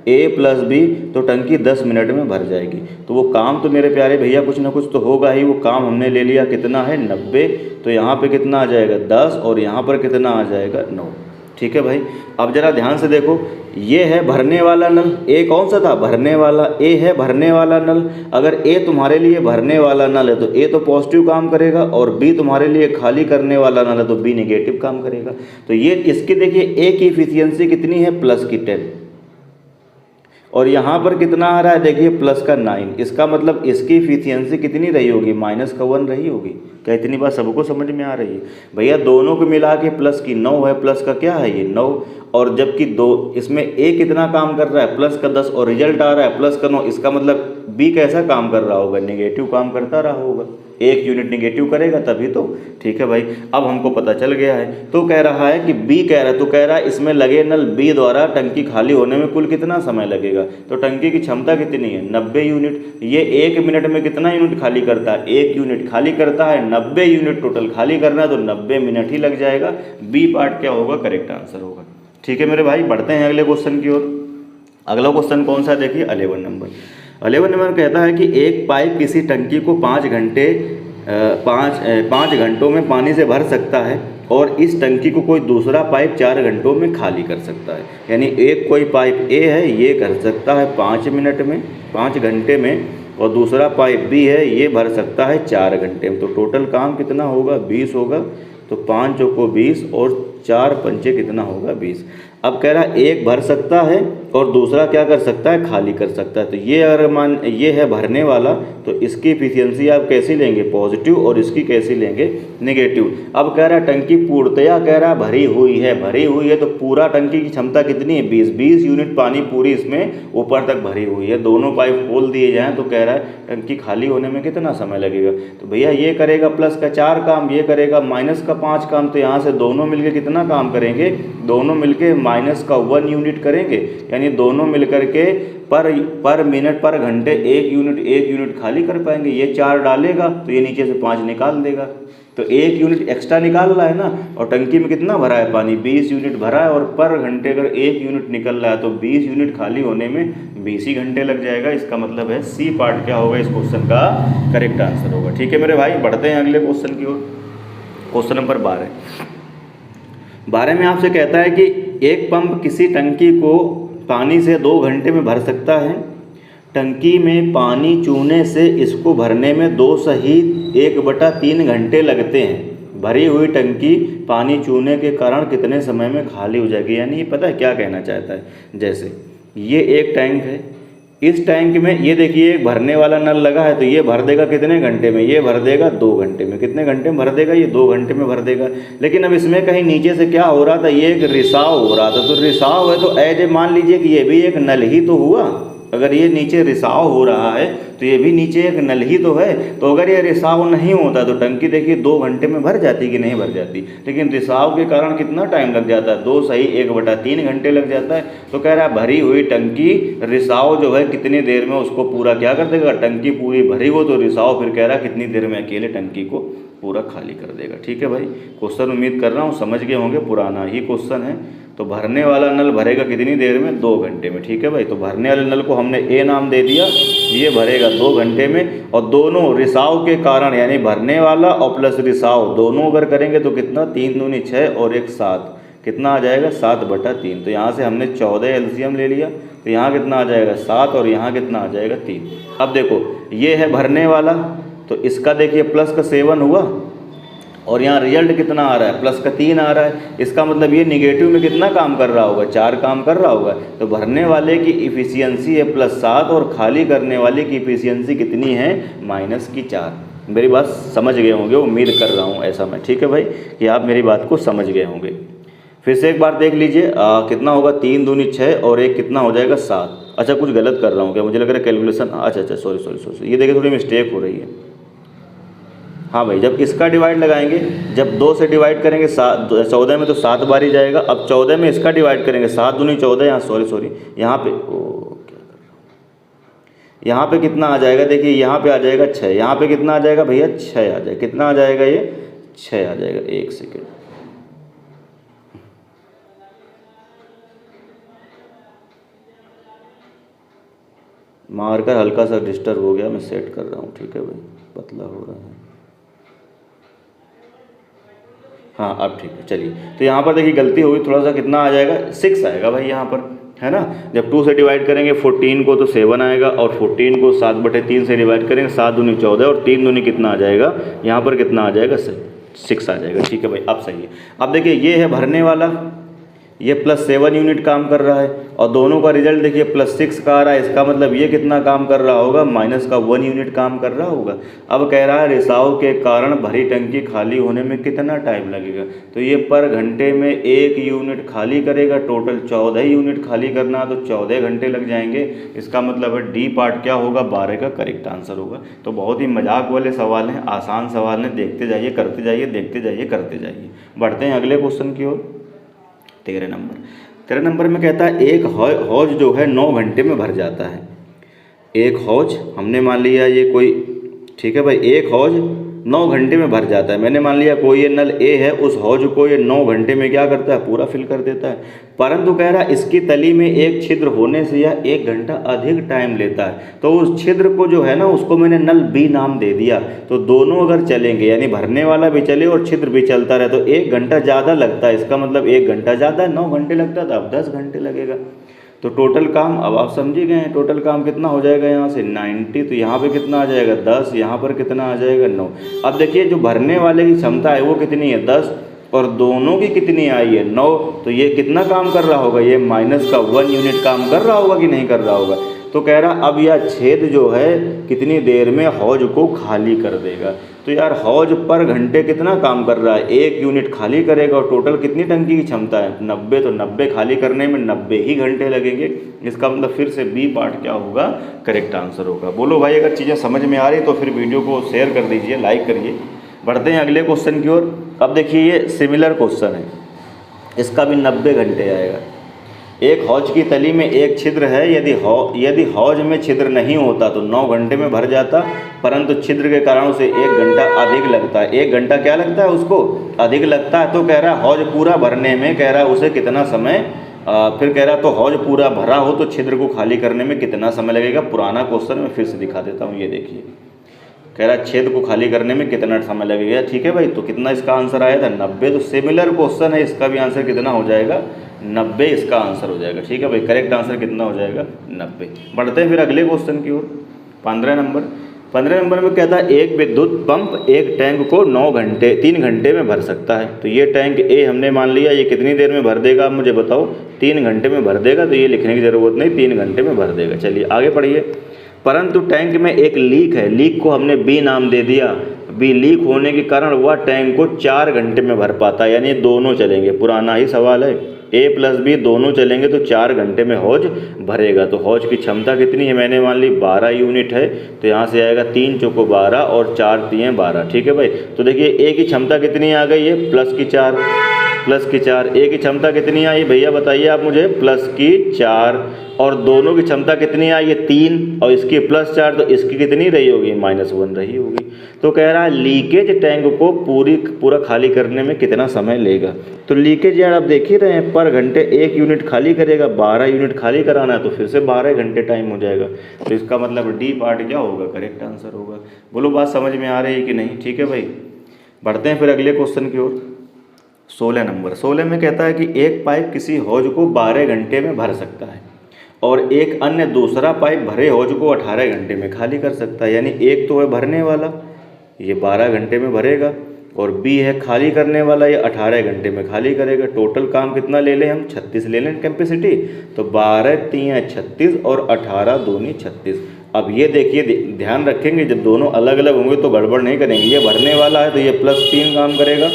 Speaker 1: A + B, तो टंकी 10 मिनट में भर जाएगी। तो वो काम तो मेरे प्यारे भैया कुछ ना कुछ तो होगा ही। वो काम हमने ले लिया कितना है, 90। तो यहाँ पे कितना आ जाएगा, 10, और यहाँ पर कितना आ जाएगा, 9। ठीक है भाई, अब जरा ध्यान से देखो, ये है भरने वाला नल, ए कौन सा था, भरने वाला, ए है भरने वाला नल। अगर ए तुम्हारे लिए भरने वाला नल है तो ए तो पॉजिटिव काम करेगा, और बी तुम्हारे लिए खाली करने वाला नल है तो बी नेगेटिव काम करेगा। तो ये इसकी देखिए ए की इफिशियंसी कितनी है, +10, और यहाँ पर कितना आ रहा है, देखिए +9। इसका मतलब इसकी इफिशियंसी कितनी रही होगी, -1 रही होगी। क्या इतनी बात सबको समझ में आ रही है भैया। दोनों को मिला के प्लस की 9 है, प्लस का क्या है ये 9, और जबकि दो इसमें ए कितना काम कर रहा है, +10, और रिजल्ट आ रहा है +9। इसका मतलब बी कैसा काम कर रहा होगा, नेगेटिव काम करता रहा होगा। 1 यूनिट नेगेटिव करेगा तभी तो। ठीक है भाई, अब हमको पता चल गया है। तो कह रहा है कि बी कह रहा है, तो कह रहा है इसमें लगे नल बी द्वारा टंकी खाली होने में कुल कितना समय लगेगा। तो टंकी की क्षमता कितनी है, 90 यूनिट। ये 1 मिनट में कितना यूनिट खाली करता है, 1 यूनिट खाली करता है। 90 यूनिट टोटल खाली करना है तो 90 मिनट ही लग जाएगा। बी पार्ट क्या होगा, करेक्ट आंसर होगा। ठीक है मेरे भाई, बढ़ते हैं अगले क्वेश्चन की ओर। अगला क्वेश्चन कौन सा है, देखिए 11 नंबर। 11 नंबर कहता है कि एक पाइप किसी टंकी को 5 घंटों में पानी से भर सकता है, और इस टंकी को कोई दूसरा पाइप 4 घंटों में खाली कर सकता है। यानी एक कोई पाइप ए है, ये कर सकता है 5 मिनट में, 5 घंटे में, और दूसरा पाइप बी है, ये भर सकता है 4 घंटे में। तो टोटल काम कितना होगा, 20 होगा। तो 5 चौको 20 और 4 पंचे कितना होगा, 20। अब कह रहा है एक भर सकता है और दूसरा क्या कर सकता है, खाली कर सकता है। तो ये अगर मान ये है भरने वाला, तो इसकी इफिशियंसी आप कैसी लेंगे, पॉजिटिव, और इसकी कैसी लेंगे, नेगेटिव। अब कह रहा है टंकी पूर्णतया कह रहा है भरी हुई है, तो पूरा टंकी की क्षमता कितनी है, 20 यूनिट पानी पूरी इसमें ऊपर तक भरी हुई है। दोनों पाइप खोल दिए जाएँ तो कह रहा है टंकी खाली होने में कितना समय लगेगा। तो भैया ये करेगा +4 काम, ये करेगा -5 काम। तो यहाँ से दोनों मिलकर कितना कितना काम करेंगे, दोनों मिलके -1 यूनिट करेंगे, यानी दोनों मिलकर के पर मिनट पर घंटे 1 यूनिट खाली कर पाएंगे। ये 4 डालेगा तो ये नीचे से 5 निकाल देगा, तो 1 यूनिट एक्स्ट्रा निकाल रहा है ना। और टंकी में कितना भरा है पानी, 20 यूनिट भरा है, और पर घंटे अगर 1 यूनिट निकल रहा है तो 20 यूनिट खाली होने में 20 ही घंटे लग जाएगा। इसका मतलब है सी पार्ट क्या होगा इस क्वेश्चन का करेक्ट आंसर होगा। ठीक है मेरे भाई, बढ़ते हैं अगले क्वेश्चन की ओर। क्वेश्चन नंबर 12 में आपसे कहता है कि एक पंप किसी टंकी को पानी से 2 घंटे में भर सकता है। टंकी में पानी चूने से इसको भरने में 2 सहित 1/3 घंटे लगते हैं। भरी हुई टंकी पानी चूने के कारण कितने समय में खाली हो जाएगी। यानी ये पता है क्या कहना चाहता है, जैसे ये एक टैंक है, इस टैंक में ये देखिए एक भरने वाला नल लगा है, तो ये भर देगा कितने घंटे में, ये भर देगा 2 घंटे में। कितने घंटे में भर देगा, ये 2 घंटे में भर देगा। लेकिन अब इसमें कहीं नीचे से क्या हो रहा था, ये एक रिसाव हो रहा था। तो रिसाव है तो ऐसे मान लीजिए कि ये भी एक नल ही तो हुआ। अगर ये नीचे रिसाव हो रहा है तो ये भी नीचे एक नल ही तो है। तो अगर ये रिसाव नहीं होता तो टंकी देखिए 2 घंटे में भर जाती कि नहीं भर जाती। लेकिन रिसाव के कारण कितना टाइम लग जाता है, 2 सही 1/3 घंटे लग जाता है। तो कह रहा है भरी हुई टंकी रिसाव जो है कितनी देर में उसको पूरा क्या कर देगा, टंकी पूरी भरी हो तो रिसाव फिर कह रहा है कितनी देर में अकेले टंकी को पूरा खाली कर देगा। ठीक है भाई, क्वेश्चन उम्मीद कर रहा हूँ समझ गए होंगे, पुराना ही क्वेश्चन है। तो भरने वाला नल भरेगा कितनी देर में, 2 घंटे में। ठीक है भाई, तो भरने वाले नल को हमने ए नाम दे दिया, ये भरेगा 2 घंटे में। और दोनों रिसाव के कारण यानी भरने वाला और प्लस रिसाव दोनों अगर करेंगे तो कितना, 3 दूनी 6 और 1 7, कितना आ जाएगा 7/3। तो यहाँ से हमने 14 एलसीएम ले लिया, तो यहाँ कितना आ जाएगा 7 और यहाँ कितना आ जाएगा 3। अब देखो ये है भरने वाला, तो इसका देखिए प्लस का 7 हुआ और यहाँ रिजल्ट कितना आ रहा है, प्लस का 3 आ रहा है। इसका मतलब ये निगेटिव में कितना काम कर रहा होगा, 4 काम कर रहा होगा। तो भरने वाले की इफ़िशियंसी है +7 और खाली करने वाले की इफ़िशियंसी कितनी है, -4। मेरी बात समझ गए होंगे, उम्मीद कर रहा हूँ ऐसा मैं। ठीक है भाई, कि आप मेरी बात को समझ गए होंगे। फिर से एक बार देख लीजिए कितना होगा, 3 दूनी 6 और 1 कितना हो जाएगा 7। अच्छा कुछ गलत कर रहा हूँ क्या, मुझे लग रहा है कैलकुलेशन, अच्छा सॉरी ये देखिए थोड़ी मिस्टेक हो रही है। हाँ भाई, जब इसका डिवाइड लगाएंगे, जब 2 से डिवाइड करेंगे 14 में तो 7 बार ही जाएगा। अब 14 में इसका डिवाइड करेंगे, 7 दूनी 14, यहाँ सॉरी यहाँ पे क्या कर रहा हूँ, यहाँ पे कितना आ जाएगा, देखिए यहाँ पे आ जाएगा 6, यहाँ पे कितना आ जाएगा भैया 6 आ जाएगा। कितना आ जाएगा, ये 6 आ जाएगा। 1 सेकेंड, मार्कर हल्का सा डिस्टर्ब हो गया, मैं सेट कर रहा हूँ। ठीक है भाई, पतला हो रहा है। हाँ अब ठीक है, चलिए। तो यहाँ पर देखिए गलती होगी थोड़ा सा, कितना आ जाएगा 6 आएगा भाई यहाँ पर, है ना। जब 2 से डिवाइड करेंगे 14 को तो 7 आएगा, और 14 को 7/3 से डिवाइड करेंगे, 7 दूनी 14 और 3 दूनी कितना आ जाएगा, यहाँ पर कितना आ जाएगा 6 आ जाएगा। ठीक है भाई, अब सही है। अब देखिए ये है भरने वाला, ये +7 यूनिट काम कर रहा है, और दोनों का रिजल्ट देखिए +6 का आ रहा है। इसका मतलब ये कितना काम कर रहा होगा, -1 यूनिट काम कर रहा होगा। अब कह रहा है रिसाव के कारण भरी टंकी खाली होने में कितना टाइम लगेगा। तो ये पर घंटे में 1 यूनिट खाली करेगा, टोटल 14 यूनिट खाली करना है, तो 14 घंटे लग जाएंगे। इसका मतलब है डी पार्ट क्या होगा, 12 का करेक्ट आंसर होगा। तो बहुत ही मजाक वाले सवाल हैं, आसान सवाल हैं, देखते जाइए करते जाइए, देखते जाइए करते जाइए। बढ़ते हैं अगले क्वेश्चन की ओर। 13 नंबर में कहता है एक हौज जो है 9 घंटे में भर जाता है। एक हौज हमने मान लिया ये कोई, ठीक है भाई, एक हौज 9 घंटे में भर जाता है। मैंने मान लिया कोई ये नल ए है, उस हौज को ये 9 घंटे में क्या करता है, पूरा फिल कर देता है। परंतु कह रहा है इसकी तली में एक छिद्र होने से यह 1 घंटा अधिक टाइम लेता है। तो उस छिद्र को जो है ना, उसको मैंने नल बी नाम दे दिया। तो दोनों अगर चलेंगे, यानी भरने वाला भी चले और छिद्र भी चलता रहे, तो 1 घंटा ज़्यादा लगता है। इसका मतलब 1 घंटा ज़्यादा है, 9 घंटे लगता था, अब 10 घंटे लगेगा। तो टोटल काम अब आप समझ गए हैं, टोटल काम कितना हो जाएगा, यहाँ से 90, तो यहाँ पे कितना आ जाएगा 10, यहाँ पर कितना आ जाएगा 9। अब देखिए जो भरने वाले की क्षमता है वो कितनी है 10, और दोनों की कितनी आई है 9। तो ये कितना काम कर रहा होगा, ये -1 यूनिट काम कर रहा होगा कि नहीं कर रहा होगा। तो कह रहा अब यह छेद जो है कितनी देर में हौज को खाली कर देगा। तो यार हौज पर घंटे कितना काम कर रहा है, 1 यूनिट खाली करेगा, और टोटल कितनी टंकी की क्षमता है 90, तो 90 खाली करने में 90 ही घंटे लगेंगे। इसका मतलब फिर से बी पार्ट क्या होगा, करेक्ट आंसर होगा। बोलो भाई, अगर चीज़ें समझ में आ रही तो फिर वीडियो को शेयर कर दीजिए, लाइक करिए। बढ़ते हैं अगले क्वेश्चन की ओर। अब देखिए ये सिमिलर क्वेश्चन है, इसका भी 90 घंटे आएगा। एक हौज की तली में एक छिद्र है, यदि हौज में छिद्र नहीं होता तो 9 घंटे में भर जाता, परंतु छिद्र के कारण उसे 1 घंटा अधिक लगता है। 1 घंटा क्या लगता है उसको? अधिक लगता है। तो कह रहा है हौज पूरा भरने में, कह रहा है उसे कितना समय, फिर कह रहा तो हौज पूरा भरा हो तो छिद्र को खाली करने में कितना समय लगेगा। पुराना क्वेश्चन मैं फिर से दिखा देता हूँ, ये देखिए, कह रहा छेद को खाली करने में कितना समय लगेगा। ठीक है भाई, तो कितना इसका आंसर आया था? 90। तो सिमिलर क्वेश्चन है, इसका भी आंसर कितना हो जाएगा? 90 इसका आंसर हो जाएगा। ठीक है भाई, करेक्ट आंसर कितना हो जाएगा? 90। बढ़ते हैं फिर अगले क्वेश्चन की ओर। 15 नंबर में कहता है एक विद्युत पंप एक टैंक को 3 घंटे में भर सकता है। तो ये टैंक ए हमने मान लिया, ये कितनी देर में भर देगा आप मुझे बताओ? 3 घंटे में भर देगा। तो ये लिखने की ज़रूरत नहीं, 3 घंटे में भर देगा। चलिए आगे पढ़िए। परंतु टैंक में एक लीक है, लीक को हमने बी नाम दे दिया। बी लीक होने के कारण वह टैंक को 4 घंटे में भर पाता है, यानी दोनों चलेंगे। पुराना ही सवाल है, ए प्लस बी दोनों चलेंगे तो 4 घंटे में हौज भरेगा। तो हौज की क्षमता कितनी है? मैंने मान ली 12 यूनिट है, तो यहाँ से आएगा 3 चौको 12 और 4 तिये 12। ठीक है भाई, तो देखिए ए की क्षमता कितनी आ गई है? प्लस की 4। ए की क्षमता कितनी आई भैया बताइए आप मुझे? प्लस की 4। और दोनों की क्षमता कितनी आई है? 3, और इसकी प्लस 4, तो इसकी कितनी रही होगी? -1 रही होगी। तो कह रहा है लीकेज टैंक को पूरा खाली करने में कितना समय लेगा। तो लीकेज यार आप देख ही रहे हैं, पर घंटे 1 यूनिट खाली करेगा, 12 यूनिट खाली कराना है तो फिर से 12 घंटे टाइम हो जाएगा। तो इसका मतलब डी पार्ट क्या होगा? करेक्ट आंसर होगा। बोलो बात समझ में आ रही है कि नहीं? ठीक है भाई, बढ़ते हैं फिर अगले क्वेश्चन की ओर। 16 में कहता है कि एक पाइप किसी हौज को 12 घंटे में भर सकता है और एक अन्य दूसरा पाइप भरे हौज को 18 घंटे में खाली कर सकता है। यानी एक तो है भरने वाला, ये 12 घंटे में भरेगा, और बी है खाली करने वाला, ये 18 घंटे में खाली करेगा। टोटल काम कितना ले लें हम? 36 ले लें कैपेसिटी। तो 12 3 36 और 18 दूनी 36। अब ये देखिए, ध्यान रखेंगे जब दोनों अलग अलग होंगे तो गड़बड़ नहीं करेंगे। ये भरने वाला है तो ये +3 काम करेगा,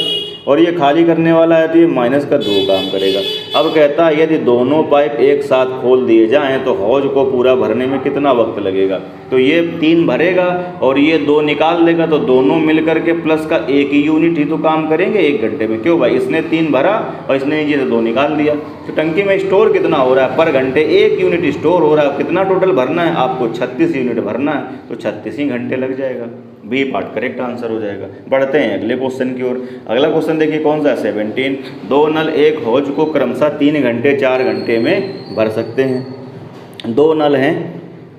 Speaker 1: और ये खाली करने वाला है तो ये -2 काम करेगा। अब कहता है यदि दोनों पाइप एक साथ खोल दिए जाएं तो हौज को पूरा भरने में कितना वक्त लगेगा। तो ये 3 भरेगा और ये 2 निकाल देगा, तो दोनों मिलकर के प्लस का 1 यूनिट ही तो काम करेंगे 1 घंटे में। क्यों भाई? इसने 3 भरा और इसने नीचे से 2 निकाल दिया। तो टंकी में स्टोर कितना हो रहा है? पर घंटे 1 यूनिट स्टोर हो रहा है। कितना टोटल भरना है आपको? 36 यूनिट भरना है, तो 36 ही घंटे लग जाएगा। बी पार्ट करेक्ट आंसर हो जाएगा। बढ़ते हैं अगले क्वेश्चन की ओर। अगला क्वेश्चन देखिए कौन सा है? 17। 2 नल एक हौज को क्रमशः 3 घंटे 4 घंटे में भर सकते हैं। 2 नल हैं,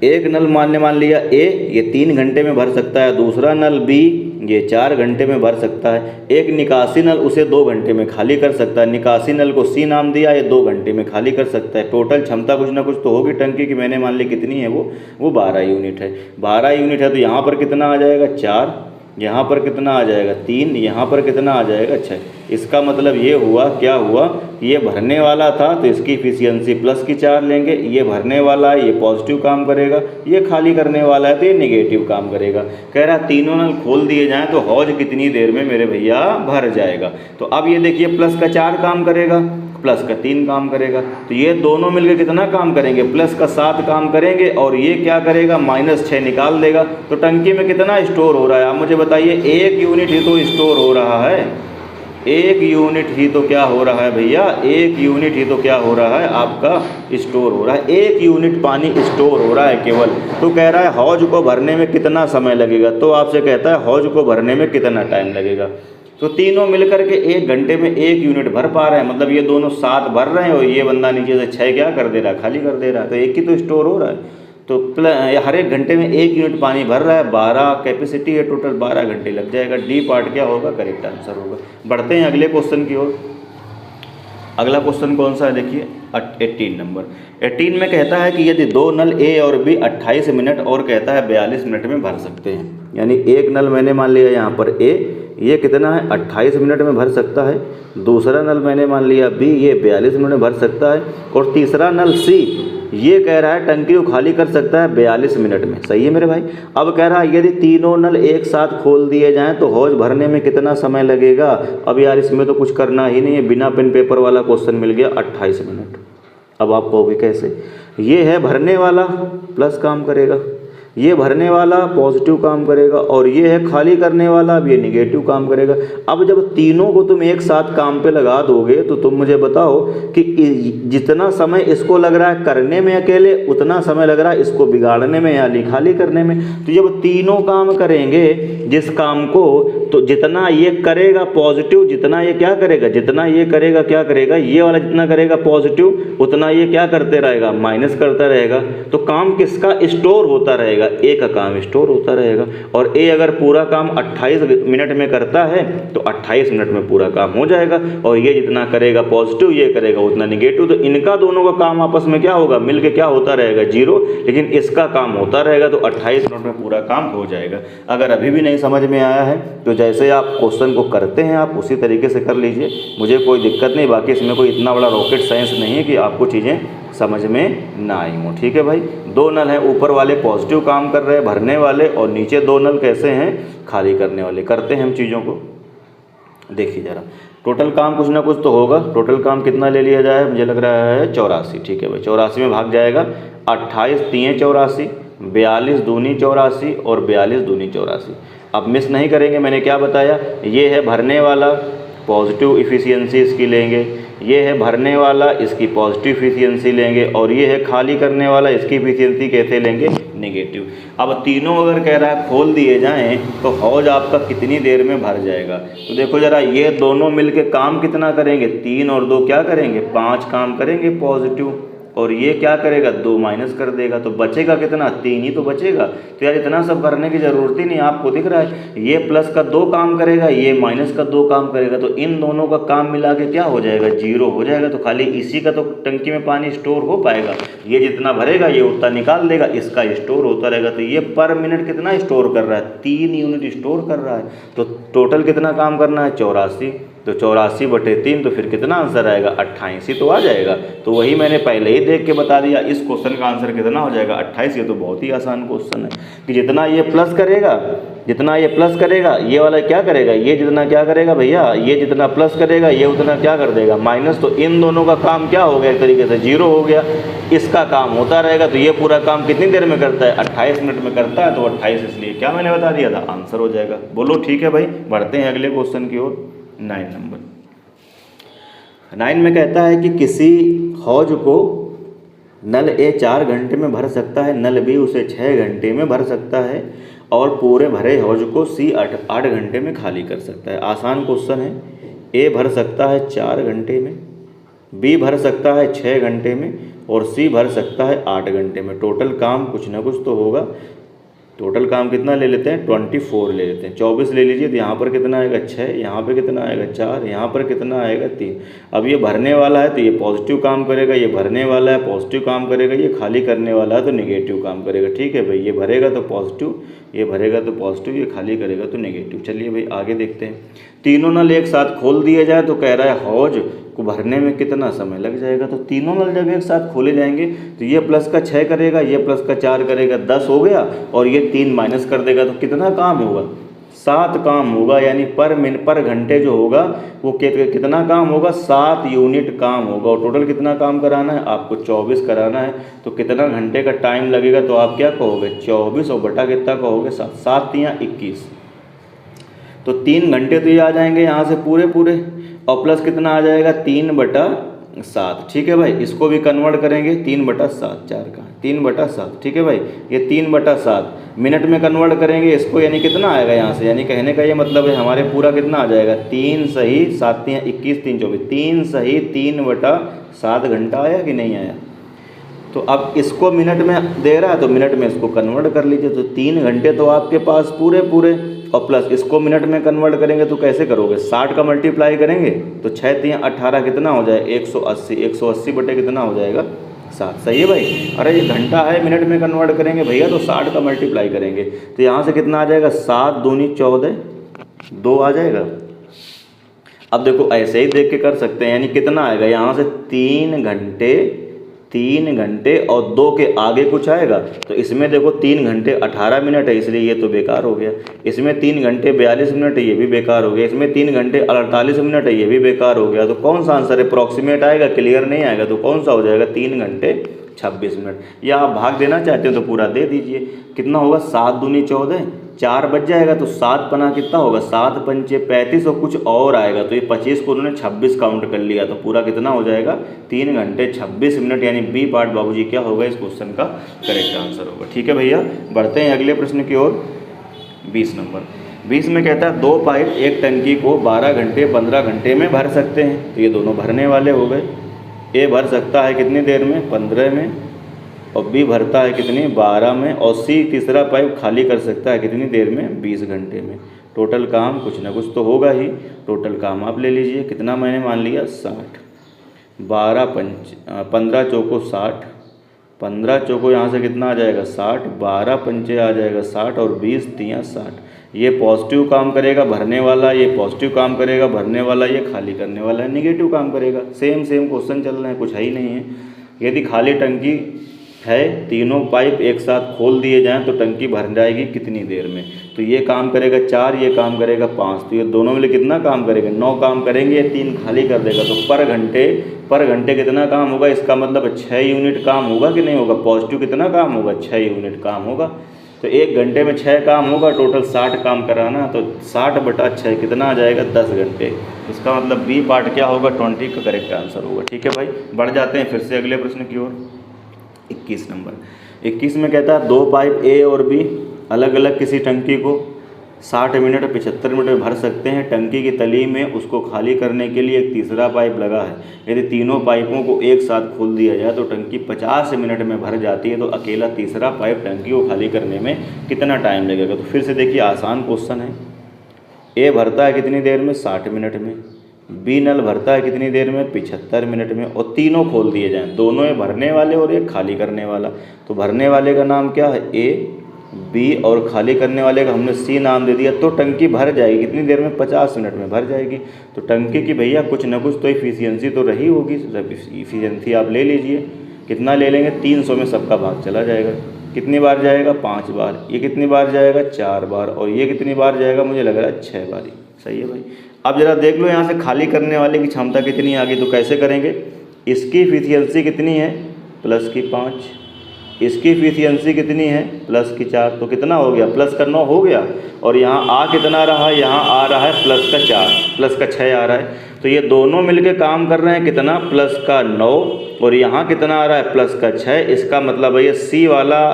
Speaker 1: एक नल मान लिया ए, ये 3 घंटे में भर सकता है। दूसरा नल बी, ये 4 घंटे में भर सकता है। एक निकासी नल उसे 2 घंटे में खाली कर सकता है। निकासी नल को सी नाम दिया, ये 2 घंटे में खाली कर सकता है। टोटल क्षमता कुछ ना कुछ तो होगी टंकी की, मैंने मान ली कितनी है वो 12 यूनिट है। 12 यूनिट है तो यहाँ पर कितना आ जाएगा? 4, यहाँ पर कितना आ जाएगा? 3, यहाँ पर कितना आ जाएगा? 6। इसका मतलब ये हुआ, क्या हुआ? ये भरने वाला था तो इसकी इफिशियंसी प्लस की 4 लेंगे। ये भरने वाला है, ये पॉजिटिव काम करेगा। ये खाली करने वाला है तो ये निगेटिव काम करेगा। कह रहा तीनों नल खोल दिए जाएं तो हौज कितनी देर में मेरे भैया भर जाएगा। तो अब ये देखिए प्लस का 4 काम करेगा, प्लस का 3 काम करेगा, तो ये दोनों मिलकर कितना काम करेंगे? प्लस का 7 काम करेंगे, और ये क्या करेगा? -6 निकाल देगा। तो टंकी में कितना स्टोर हो रहा है आप मुझे बताइए? 1 यूनिट ही तो स्टोर हो रहा है। 1 यूनिट ही तो क्या हो रहा है भैया? 1 यूनिट ही तो क्या हो रहा है? आपका स्टोर हो रहा है। 1 यूनिट पानी स्टोर हो रहा है केवल। तो कह रहा है हौज को भरने में कितना समय लगेगा। तो आपसे कहता है हौज को भरने में कितना टाइम लगेगा। तो तीनों मिलकर के 1 घंटे में 1 यूनिट भर पा रहे हैं, मतलब ये दोनों 7 भर रहे हैं और ये बंदा नीचे से 6 क्या कर दे रहा है? खाली कर दे रहा है। तो 1 ही तो स्टोर हो रहा है। तो हर एक घंटे में 1 यूनिट पानी भर रहा है। 12 कैपेसिटी है टोटल, 12 घंटे लग जाएगा। डी पार्ट क्या होगा? करेक्ट आंसर होगा। बढ़ते हैं अगले क्वेश्चन की ओर। अगला क्वेश्चन कौन सा है? देखिए 18 नंबर। 18 में कहता है कि यदि 2 नल ए और बी 28 मिनट और कहता है 42 मिनट में भर सकते हैं। यानी एक नल मैंने मान लिया यहाँ पर ए, ये कितना है? 28 मिनट में भर सकता है। दूसरा नल मैंने मान लिया बी, ये 42 मिनट में भर सकता है। और तीसरा नल सी, ये कह रहा है टंकी को खाली कर सकता है 42 मिनट में। सही है मेरे भाई। अब कह रहा है यदि तीनों नल एक साथ खोल दिए जाएं तो हौज भरने में कितना समय लगेगा। अब यार इसमें तो कुछ करना ही नहीं है, बिना पेन पेपर वाला क्वेश्चन मिल गया। 28 मिनट। अब आप कहोगे कैसे? ये है भरने वाला, प्लस काम करेगा। ये भरने वाला पॉजिटिव काम करेगा और ये है खाली करने वाला, अब ये निगेटिव काम करेगा। अब जब तीनों को तुम एक साथ काम पे लगा दोगे तो तुम मुझे बताओ कि जितना समय इसको लग रहा है करने में अकेले, उतना समय लग रहा है इसको बिगाड़ने में यानी खाली करने में। तो जब तीनों काम करेंगे जिस काम को, तो जितना ये करेगा पॉजिटिव, जितना ये क्या करेगा, जितना ये करेगा क्या करेगा, ये वाला जितना करेगा पॉजिटिव, उतना ये क्या करते रहेगा, माइनस करता रहेगा। तो काम किसका स्टोर होता रहेगा, ए का काम स्टोर होता रहेगा। और ए अगर पूरा काम 28 मिनट में करता है तो 28 मिनट में पूरा काम हो जाएगा। और ये जितना करेगा पॉजिटिव, ये करेगा उतना निगेटिव, तो इनका दोनों का काम आपस में क्या होगा, मिलके क्या होता रहेगा, 0। लेकिन इसका काम होता रहेगा तो 28 मिनट में पूरा काम हो जाएगा। अगर अभी भी नहीं समझ में आया है तो जैसे आप क्वेश्चन को करते हैं आप उसी तरीके से कर लीजिए, मुझे कोई दिक्कत नहीं। बाकी इसमें कोई इतना बड़ा रॉकेट साइंस नहीं है कि आपको चीज़ें समझ में ना आई हों। ठीक है भाई, 2 नल हैं, ऊपर वाले पॉजिटिव काम कर रहे हैं भरने वाले, और नीचे 2 नल कैसे हैं, खाली करने वाले। करते हैं हम चीज़ों को, देखिए ज़रा। टोटल काम कुछ ना कुछ तो होगा। टोटल काम कितना ले लिया जाए, मुझे लग रहा है 84। ठीक है भाई, 84 में भाग जाएगा 28 3 84, 42 दूनी 84 और 42 दूनी 84। अब मिस नहीं करेंगे, मैंने क्या बताया, ये है भरने वाला, पॉजिटिव इफ़िशियंसी इसकी लेंगे, ये है भरने वाला, इसकी पॉजिटिव इफिशियंसी लेंगे, और ये है खाली करने वाला, इसकी इफिशियंसी कैसे लेंगे, नेगेटिव। अब तीनों अगर कह रहा है खोल दिए जाएं तो हौज आपका कितनी देर में भर जाएगा। तो देखो ज़रा, ये दोनों मिलके काम कितना करेंगे, 3 और 2 क्या करेंगे, 5 काम करेंगे पॉजिटिव, और ये क्या करेगा, 2 माइनस कर देगा, तो बचेगा कितना, 3 ही तो बचेगा। तो यार इतना सब करने की ज़रूरत ही नहीं, आपको दिख रहा है ये प्लस का 2 काम करेगा, ये माइनस का 2 काम करेगा, तो इन दोनों का काम मिला के क्या हो जाएगा, 0 हो जाएगा। तो खाली इसी का तो टंकी में पानी स्टोर हो पाएगा, ये जितना भरेगा ये उतना निकाल देगा, इसका स्टोर होता रहेगा। तो ये पर मिनट कितना स्टोर कर रहा है, 3 यूनिट स्टोर कर रहा है। तो टोटल कितना काम करना है, 84। तो 84/3, तो फिर कितना आंसर आएगा, 88 तो आ जाएगा। तो वही मैंने पहले ही देख के बता दिया, इस क्वेश्चन का आंसर कितना हो जाएगा, 28। ये तो बहुत ही आसान क्वेश्चन है कि जितना ये प्लस करेगा, जितना ये प्लस करेगा, ये वाला क्या करेगा, ये जितना क्या करेगा भैया, ये जितना प्लस करेगा ये उतना क्या कर देगा, माइनस। तो इन दोनों का काम क्या हो गया, एक तरीके से 0 हो गया। इसका काम होता रहेगा, तो ये पूरा काम कितनी देर में करता है, 28 मिनट में करता है। तो 28 इसलिए क्या मैंने बता दिया था, आंसर हो जाएगा। बोलो ठीक है भाई, बढ़ते हैं अगले क्वेश्चन की ओर। 9 नंबर 9 में कहता है कि किसी हौज को नल ए 4 घंटे में भर सकता है, नल बी उसे 6 घंटे में भर सकता है, और पूरे भरे हौज को सी 8 घंटे में खाली कर सकता है। आसान क्वेश्चन है। ए भर सकता है 4 घंटे में, बी भर सकता है 6 घंटे में, और सी भर सकता है 8 घंटे में। टोटल काम कुछ ना कुछ तो होगा। टोटल काम कितना ले लेते हैं, 24 ले लेते हैं। 24 ले लीजिए, तो यहाँ पर कितना आएगा 6, यहाँ पे कितना आएगा 4, यहाँ पर कितना आएगा 3। अब ये भरने वाला है तो ये पॉजिटिव काम करेगा, ये भरने वाला है पॉजिटिव काम करेगा, ये खाली करने वाला है तो नेगेटिव काम करेगा। ठीक है भाई, ये भरेगा तो पॉजिटिव, ये भरेगा तो पॉजिटिव, ये खाली करेगा तो नेगेटिव। चलिए भाई आगे देखते हैं। तीनों नल एक साथ खोल दिए जाए तो कह रहा है हौज को भरने में कितना समय लग जाएगा। तो तीनों नल जब एक साथ खोले जाएंगे तो ये प्लस का 6 करेगा, ये प्लस का 4 करेगा, 10 हो गया, और ये 3 माइनस कर देगा। तो कितना काम होगा, 7 काम होगा। यानी पर घंटे जो होगा वो कितना काम होगा, 7 यूनिट काम होगा। और टोटल कितना काम कराना है, आपको 24 कराना है। तो कितना घंटे का टाइम लगेगा, तो आप क्या कहोगे, 24 और बटा कितना कहोगे, 7, 7 तियां 21। तो 3 घंटे तो ये आ जाएंगे यहाँ से पूरे, और प्लस कितना आ जाएगा, 3/7। ठीक है भाई, इसको भी कन्वर्ट करेंगे, 3/7, 4 का 3/7। ठीक है भाई, ये 3/7 मिनट में कन्वर्ट करेंगे इसको, यानी कितना आएगा यहाँ से, यानी कहने का ये मतलब है हमारे पूरा कितना आ जाएगा, 3 सही 7 तियां 21, 3 24, 3 सही 3/7 घंटा आया कि नहीं आया। तो अब इसको मिनट में दे रहा है तो मिनट में इसको कन्वर्ट कर लीजिए। तो 3 घंटे तो आपके पास पूरे, और प्लस इसको मिनट में कन्वर्ट करेंगे तो कैसे करोगे, 60 का मल्टीप्लाई करेंगे तो 6 तियां 18 कितना हो जाए, 180, 180 बटे कितना हो जाएगा, 7। सही है भाई। अरे ये घंटा है, मिनट में कन्वर्ट करेंगे भैया तो 60 का मल्टीप्लाई करेंगे तो यहाँ से कितना आ जाएगा, 7 दूनी 14, 2 आ जाएगा। अब देखो ऐसे ही देख के कर सकते हैं, यानी कितना आएगा यहाँ से 3 घंटे और 2 के आगे कुछ आएगा। तो इसमें देखो 3 घंटे 18 मिनट है, इसलिए ये तो बेकार हो गया। इसमें 3 घंटे 42 मिनट है, ये भी बेकार हो गया। इसमें 3 घंटे 48 मिनट है, ये भी बेकार हो गया। तो कौन सा आंसर अप्रोक्सीमेट आएगा, क्लियर नहीं आएगा, तो कौन सा हो जाएगा, 3 घंटे 26 मिनट, या आप भाग देना चाहते हो तो पूरा दे दीजिए। कितना होगा, 7 दूनी 14, 4 बच जाएगा तो 7 पना कितना होगा, 7 पंचे 35 और कुछ और आएगा, तो ये 25 को उन्होंने 26 काउंट कर लिया, तो पूरा कितना हो जाएगा, 3 घंटे 26 मिनट, यानी बी पार्ट बाबूजी क्या होगा इस क्वेश्चन का करेक्ट आंसर होगा। ठीक है भैया, बढ़ते हैं अगले प्रश्न की ओर। 20 नंबर, 20 में कहता है 2 पाइप एक टंकी को 12 घंटे 15 घंटे में भर सकते हैं, तो ये दोनों भरने वाले हो गए। ए भर सकता है कितनी देर में, 15 में, और बी भरता है कितनी, 12 में, और सी तीसरा पाइप खाली कर सकता है कितनी देर में, 20 घंटे में। टोटल काम कुछ ना कुछ तो होगा ही, टोटल काम आप ले लीजिए, कितना मैंने मान लिया 60, 15 चौको 60, 15 चौको यहाँ से कितना आ जाएगा 60, 12 पंचे आ जाएगा 60 और 20 तियाँ 60। ये पॉजिटिव काम करेगा भरने वाला, ये पॉजिटिव काम करेगा भरने वाला, ये खाली करने वाला नेगेटिव काम करेगा। सेम क्वेश्चन चल रहे हैं, कुछ है ही नहीं है। यदि खाली टंकी है, तीनों पाइप एक साथ खोल दिए जाएं तो टंकी भर जाएगी कितनी देर में, तो ये काम करेगा 4, ये काम करेगा 5, तो ये दोनों मिले कितना काम करेगा, 9 काम करेंगे, 3 खाली कर देगा, तो पर घंटे कितना काम होगा, इसका मतलब 6 यूनिट काम होगा कि नहीं होगा। पॉजिटिव कितना काम होगा, 6 यूनिट काम होगा, तो 1 घंटे में 6 काम होगा, टोटल 60 काम कराना, तो 60/6 कितना आ जाएगा, 10 घंटे। इसका मतलब बी पार्ट क्या होगा, 20 का करेक्ट आंसर होगा। ठीक है भाई, बढ़ जाते हैं फिर से अगले प्रश्न की ओर। 21 नंबर, 21 में कहता है 2 पाइप ए और बी अलग अलग किसी टंकी को 60 मिनट 75 मिनट में भर सकते हैं। टंकी की तली में उसको खाली करने के लिए एक तीसरा पाइप लगा है। यदि तीनों पाइपों को एक साथ खोल दिया जाए तो टंकी 50 मिनट में भर जाती है, तो अकेला तीसरा पाइप टंकी को खाली करने में कितना टाइम लगेगा। तो फिर से देखिए, आसान क्वेश्चन है। ए भरता है कितनी देर में, 60 मिनट में, बी नल भरता है कितनी देर में, 75 मिनट में, और तीनों खोल दिए जाएँ, दोनों ये भरने वाले और एक खाली करने वाला। तो भरने वाले का नाम क्या है, ए, बी, और खाली करने वाले का हमने सी नाम दे दिया, तो टंकी भर जाएगी कितनी देर में, 50 मिनट में भर जाएगी। तो टंकी की भैया कुछ ना कुछ तो इफिशियंसी तो रही होगी, इफिशियंसी आप ले लीजिए। कितना ले लेंगे, 300 में सबका भाग चला जाएगा। कितनी बार जाएगा, 5 बार। ये कितनी बार जाएगा, 4 बार। और ये कितनी बार जाएगा, मुझे लग रहा है 6 बार ही। सही है भाई। अब जरा देख लो यहाँ से खाली करने वाले की क्षमता कितनी आ गई, तो कैसे करेंगे, इसकी इफिशियंसी कितनी है, प्लस की 5, इसकी इफिशियंसी कितनी है, प्लस की 4, तो कितना हो गया, प्लस का 9 हो गया। और यहाँ आ कितना रहा है, यहाँ आ रहा है प्लस का 4, प्लस का 6 आ रहा है। तो ये दोनों मिलके काम कर रहे हैं कितना, प्लस का 9, और यहाँ कितना आ रहा है, प्लस का 6। इसका मतलब है ये सी वाला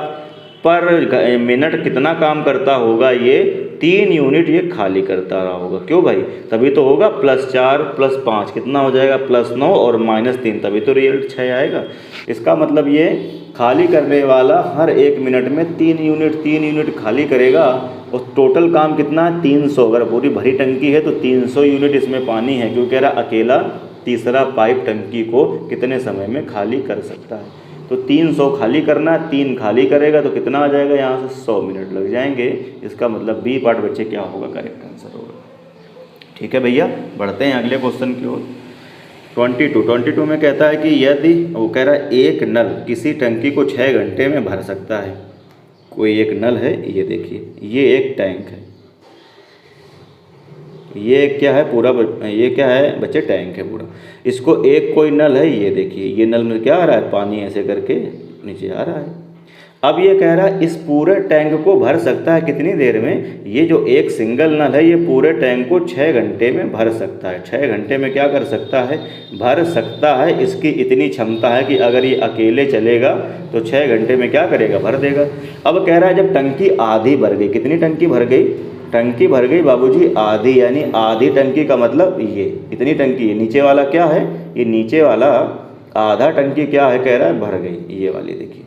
Speaker 1: पर मिनट कितना काम करता होगा, ये 3 यूनिट ये खाली करता रहा होगा। क्यों भाई, तभी तो होगा +4 + 5 कितना हो जाएगा, +9 और -3, तभी तो रिजल्ट 6 आएगा। इसका मतलब ये खाली करने वाला हर 1 मिनट में 3 यूनिट खाली करेगा, और टोटल काम कितना है, 300। अगर पूरी भरी टंकी है तो 300 यूनिट इसमें पानी है, क्योंकि कह रहा अकेला तीसरा पाइप टंकी को कितने समय में खाली कर सकता है। तो 300 खाली करना है, 3 खाली करेगा तो कितना आ जाएगा, यहाँ से 100 मिनट लग जाएंगे। इसका मतलब बी पार्ट बच्चे क्या होगा, करेक्ट आंसर होगा। ठीक है भैया, बढ़ते हैं अगले क्वेश्चन की ओर। 22 में कहता है कि यदि वो कह रहा है एक नल किसी टंकी को 6 घंटे में भर सकता है। कोई एक नल है, ये देखिए, ये एक टैंक है, ये क्या है पूरा, ये क्या है बच्चे, टैंक है पूरा। इसको एक कोई नल है, ये देखिए, ये नल में क्या आ रहा है, पानी ऐसे करके नीचे आ रहा है। अब ये कह रहा है इस पूरे टैंक को भर सकता है कितनी देर में। ये जो एक सिंगल नल है, ये पूरे टैंक को 6 घंटे में भर सकता है। 6 घंटे में क्या कर सकता है, भर सकता है। इसकी इतनी क्षमता है कि अगर ये अकेले चलेगा तो 6 घंटे में क्या करेगा, भर देगा। अब कह रहा है जब टंकी आधी भर गई, कितनी टंकी भर गई, टंकी भर गई बाबूजी आधी, यानी आधी टंकी का मतलब ये इतनी टंकी है। नीचे वाला क्या है, ये नीचे वाला आधा टंकी क्या है, कह रहा है भर गई, ये वाली देखिए।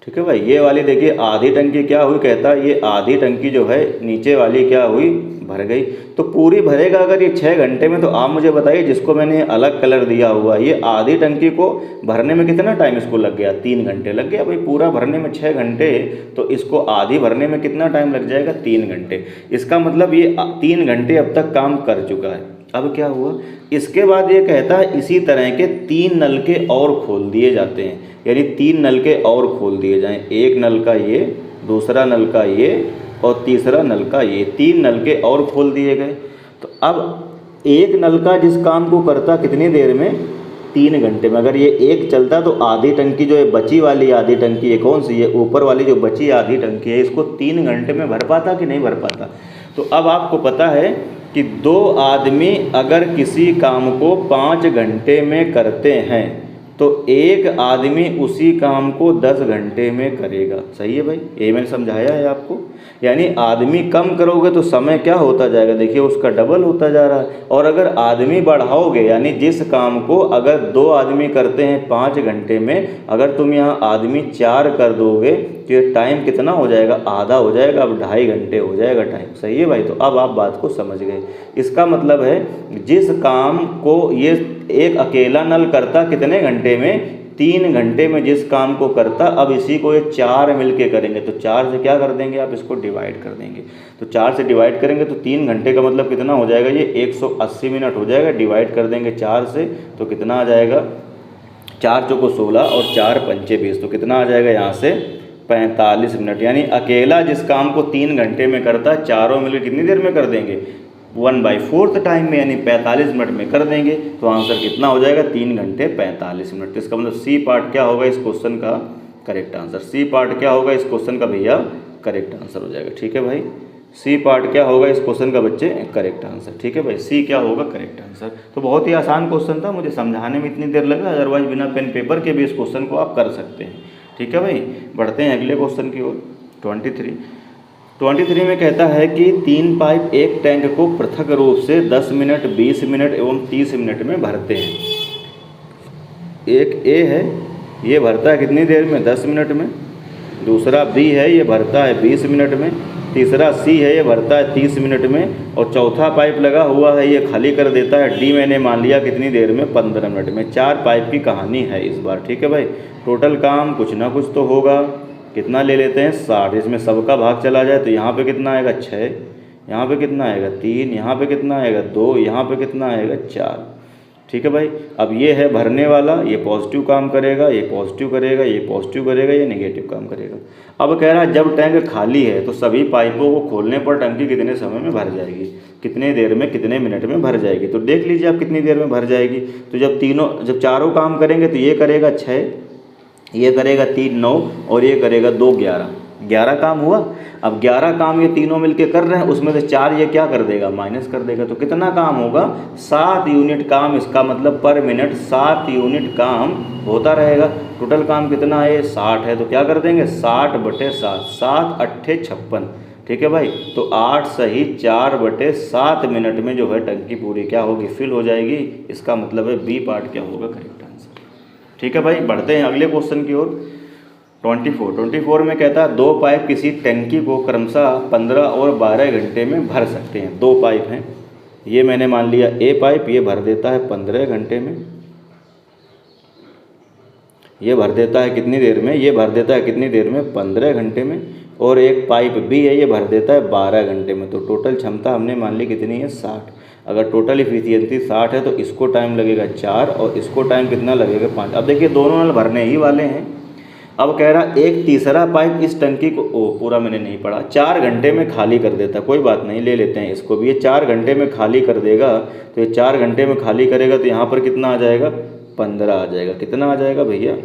Speaker 1: ठीक है भाई, ये वाली देखिए आधी टंकी क्या हुई, कहता है ये आधी टंकी जो है नीचे वाली क्या हुई, भर गई। तो पूरी भरेगा अगर ये 6 घंटे में, तो आप मुझे बताइए, जिसको मैंने अलग कलर दिया हुआ, ये आधी टंकी को भरने में कितना टाइम इसको लग गया, 3 घंटे लग गया भाई। पूरा भरने में 6 घंटे, तो इसको आधी भरने में कितना टाइम लग जाएगा, 3 घंटे। इसका मतलब ये 3 घंटे अब तक काम कर चुका है। अब क्या हुआ, इसके बाद ये कहता है इसी तरह के 3 नलके और खोल दिए जाते हैं, यानी 3 नलके और खोल दिए जाएं। एक नल का ये, दूसरा नल का ये, और तीसरा नल का ये, 3 नलके और खोल दिए गए। तो अब एक नल का जिस काम को करता कितनी देर में, 3 घंटे में। अगर ये एक चलता तो आधी टंकी जो है बची वाली आधी टंकी है कौन सी है, ऊपर वाली जो बची आधी टंकी है, इसको 3 घंटे में भर पाता कि नहीं भर पाता। तो अब आपको पता है कि 2 आदमी अगर किसी काम को 5 घंटे में करते हैं तो एक आदमी उसी काम को 10 घंटे में करेगा। सही है भाई, ये मैंने समझाया है आपको। यानी आदमी कम करोगे तो समय क्या होता जाएगा, देखिए उसका डबल होता जा रहा है। और अगर आदमी बढ़ाओगे, यानी जिस काम को अगर 2 आदमी करते हैं 5 घंटे में, अगर तुम यहाँ आदमी 4 कर दोगे तो ये टाइम कितना हो जाएगा, आधा हो जाएगा, अब 2.5 घंटे हो जाएगा टाइम। सही है भाई, तो अब आप बात को समझ गए। इसका मतलब है जिस काम को ये एक अकेला नल करता कितने घंटे में, 3 घंटे में जिस काम को करता, अब इसी को ये 4 मिलके करेंगे तो 4 से क्या कर देंगे आप, इसको डिवाइड कर देंगे। तो 4 से डिवाइड करेंगे तो 3 घंटे का मतलब कितना हो जाएगा, ये 180 मिनट हो जाएगा। डिवाइड कर देंगे 4 से तो कितना आ जाएगा, 4 चौको 16 और 4 पंचे 20, तो कितना आ जाएगा यहाँ से 45 मिनट। यानी अकेला जिस काम को 3 घंटे में करता, चारों मिलकर कितनी देर में कर देंगे, 1/4 टाइम में, यानी 45 मिनट में कर देंगे। तो आंसर कितना हो जाएगा, 3 घंटे 45 मिनट। तो इसका मतलब सी पार्ट क्या होगा इस क्वेश्चन का करेक्ट आंसर। सी पार्ट क्या होगा इस क्वेश्चन का भैया करेक्ट आंसर हो जाएगा। ठीक है भाई, सी पार्ट क्या होगा इस क्वेश्चन का बच्चे करेक्ट आंसर। ठीक है भाई, सी क्या होगा करेक्ट आंसर। तो बहुत ही आसान क्वेश्चन था, मुझे समझाने में इतनी देर लगा, अदरवाइज बिना पेन पेपर के भी इस क्वेश्चन को आप कर सकते हैं। ठीक है भाई, बढ़ते हैं अगले क्वेश्चन की ओर। 23 में कहता है कि 3 पाइप एक टैंक को पृथक रूप से 10 मिनट, 20 मिनट एवं 30 मिनट में भरते हैं। एक ए है, ये भरता है कितनी देर में, 10 मिनट में। दूसरा बी है, ये भरता है 20 मिनट में। तीसरा सी है, ये भरता है 30 मिनट में। और चौथा पाइप लगा हुआ है, ये खाली कर देता है डी, मैंने मान लिया कितनी देर में, 15 मिनट में। 4 पाइप की कहानी है इस बार। ठीक है भाई, टोटल काम कुछ ना कुछ तो होगा। कितना ले लेते हैं, 60। इसमें सबका भाग चला जाए तो यहाँ पे कितना आएगा, 6, यहाँ पे कितना आएगा, 3, यहाँ पे कितना आएगा, 2, यहाँ पे कितना आएगा, 4। ठीक है भाई, अब ये है भरने वाला, ये पॉजिटिव काम करेगा, ये पॉजिटिव करेगा, ये पॉजिटिव करेगा, ये नेगेटिव काम करेगा। अब कह रहा है जब टैंक खाली है तो सभी पाइपों को खोलने पर टंकी कितने समय में भर जाएगी, कितने देर में, कितने मिनट में भर जाएगी। तो देख लीजिए आप कितनी देर में भर जाएगी। तो जब चारों काम करेंगे तो ये करेगा 6, ये करेगा 3 9 और ये करेगा 2 11, 11 काम हुआ। अब 11 काम ये तीनों मिलके कर रहे हैं, उसमें से 4 ये क्या कर देगा, माइनस कर देगा। तो कितना काम होगा, 7 यूनिट काम। इसका मतलब पर मिनट 7 यूनिट काम होता रहेगा। टोटल काम कितना है, 60 है, तो क्या कर देंगे 60/7, 7 8 56। ठीक है भाई, तो 8 सही 4/7 मिनट में जो है टंकी पूरी क्या होगी, फिल हो जाएगी। इसका मतलब है बी पार्ट क्या होगा करेक्ट आंसर। ठीक है भाई, बढ़ते हैं अगले क्वेश्चन की ओर। 24 में कहता है 2 पाइप किसी टंकी को क्रमशः 15 और 12 घंटे में भर सकते हैं। 2 पाइप हैं, ये मैंने मान लिया ए पाइप, ये भर देता है 15 घंटे में, ये भर देता है कितनी देर में, ये भर देता है कितनी देर में, 15 घंटे में। और एक पाइप बी है, ये भर देता है 12 घंटे में। तो टोटल क्षमता हमने मान ली कितनी है, 60। अगर टोटल इफिशियंसी 60 है तो इसको टाइम लगेगा 4 और इसको टाइम कितना लगेगा 5। अब देखिए दोनों नल भरने ही वाले हैं। अब कह रहा एक तीसरा पाइप इस टंकी को, पूरा मैंने नहीं पढ़ा, 4 घंटे में खाली कर देता। कोई बात नहीं, ले लेते हैं इसको भी। ये 4 घंटे में खाली कर देगा, तो ये 4 घंटे में खाली करेगा तो यहाँ पर कितना आ जाएगा, 15 आ जाएगा। कितना आ जाएगा भैया,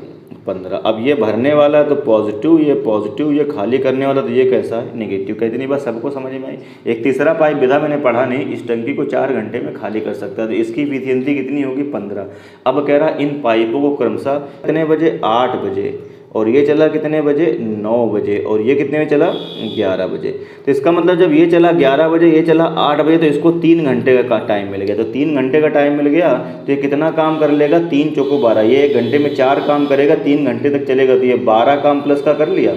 Speaker 1: 15। अब ये भरने वाला तो पॉजिटिव, ये पॉजिटिव, ये खाली करने वाला तो ये कैसा है, नेगेटिव। कहते नहीं, बस सबको समझ में आई। एक तीसरा पाइप विधा मैंने पढ़ा नहीं, इस टंकी को 4 घंटे में खाली कर सकता है, तो इसकी इफिशियंसी कितनी होगी, 15। अब कह रहा इन पाइपों को क्रमशः कितने बजे, 8 बजे, और ये चला कितने बजे, 9 बजे, और ये कितने में चला, 11 बजे। तो इसका मतलब जब ये चला 11 बजे, ये चला 8 बजे, तो इसको 3 घंटे का टाइम मिल गया। तो 3 घंटे का टाइम मिल गया तो ये कितना काम कर लेगा, 3 चौको 12। ये 1 घंटे में 4 काम करेगा, 3 घंटे तक चलेगा, तो ये 12 काम प्लस का कर लिया।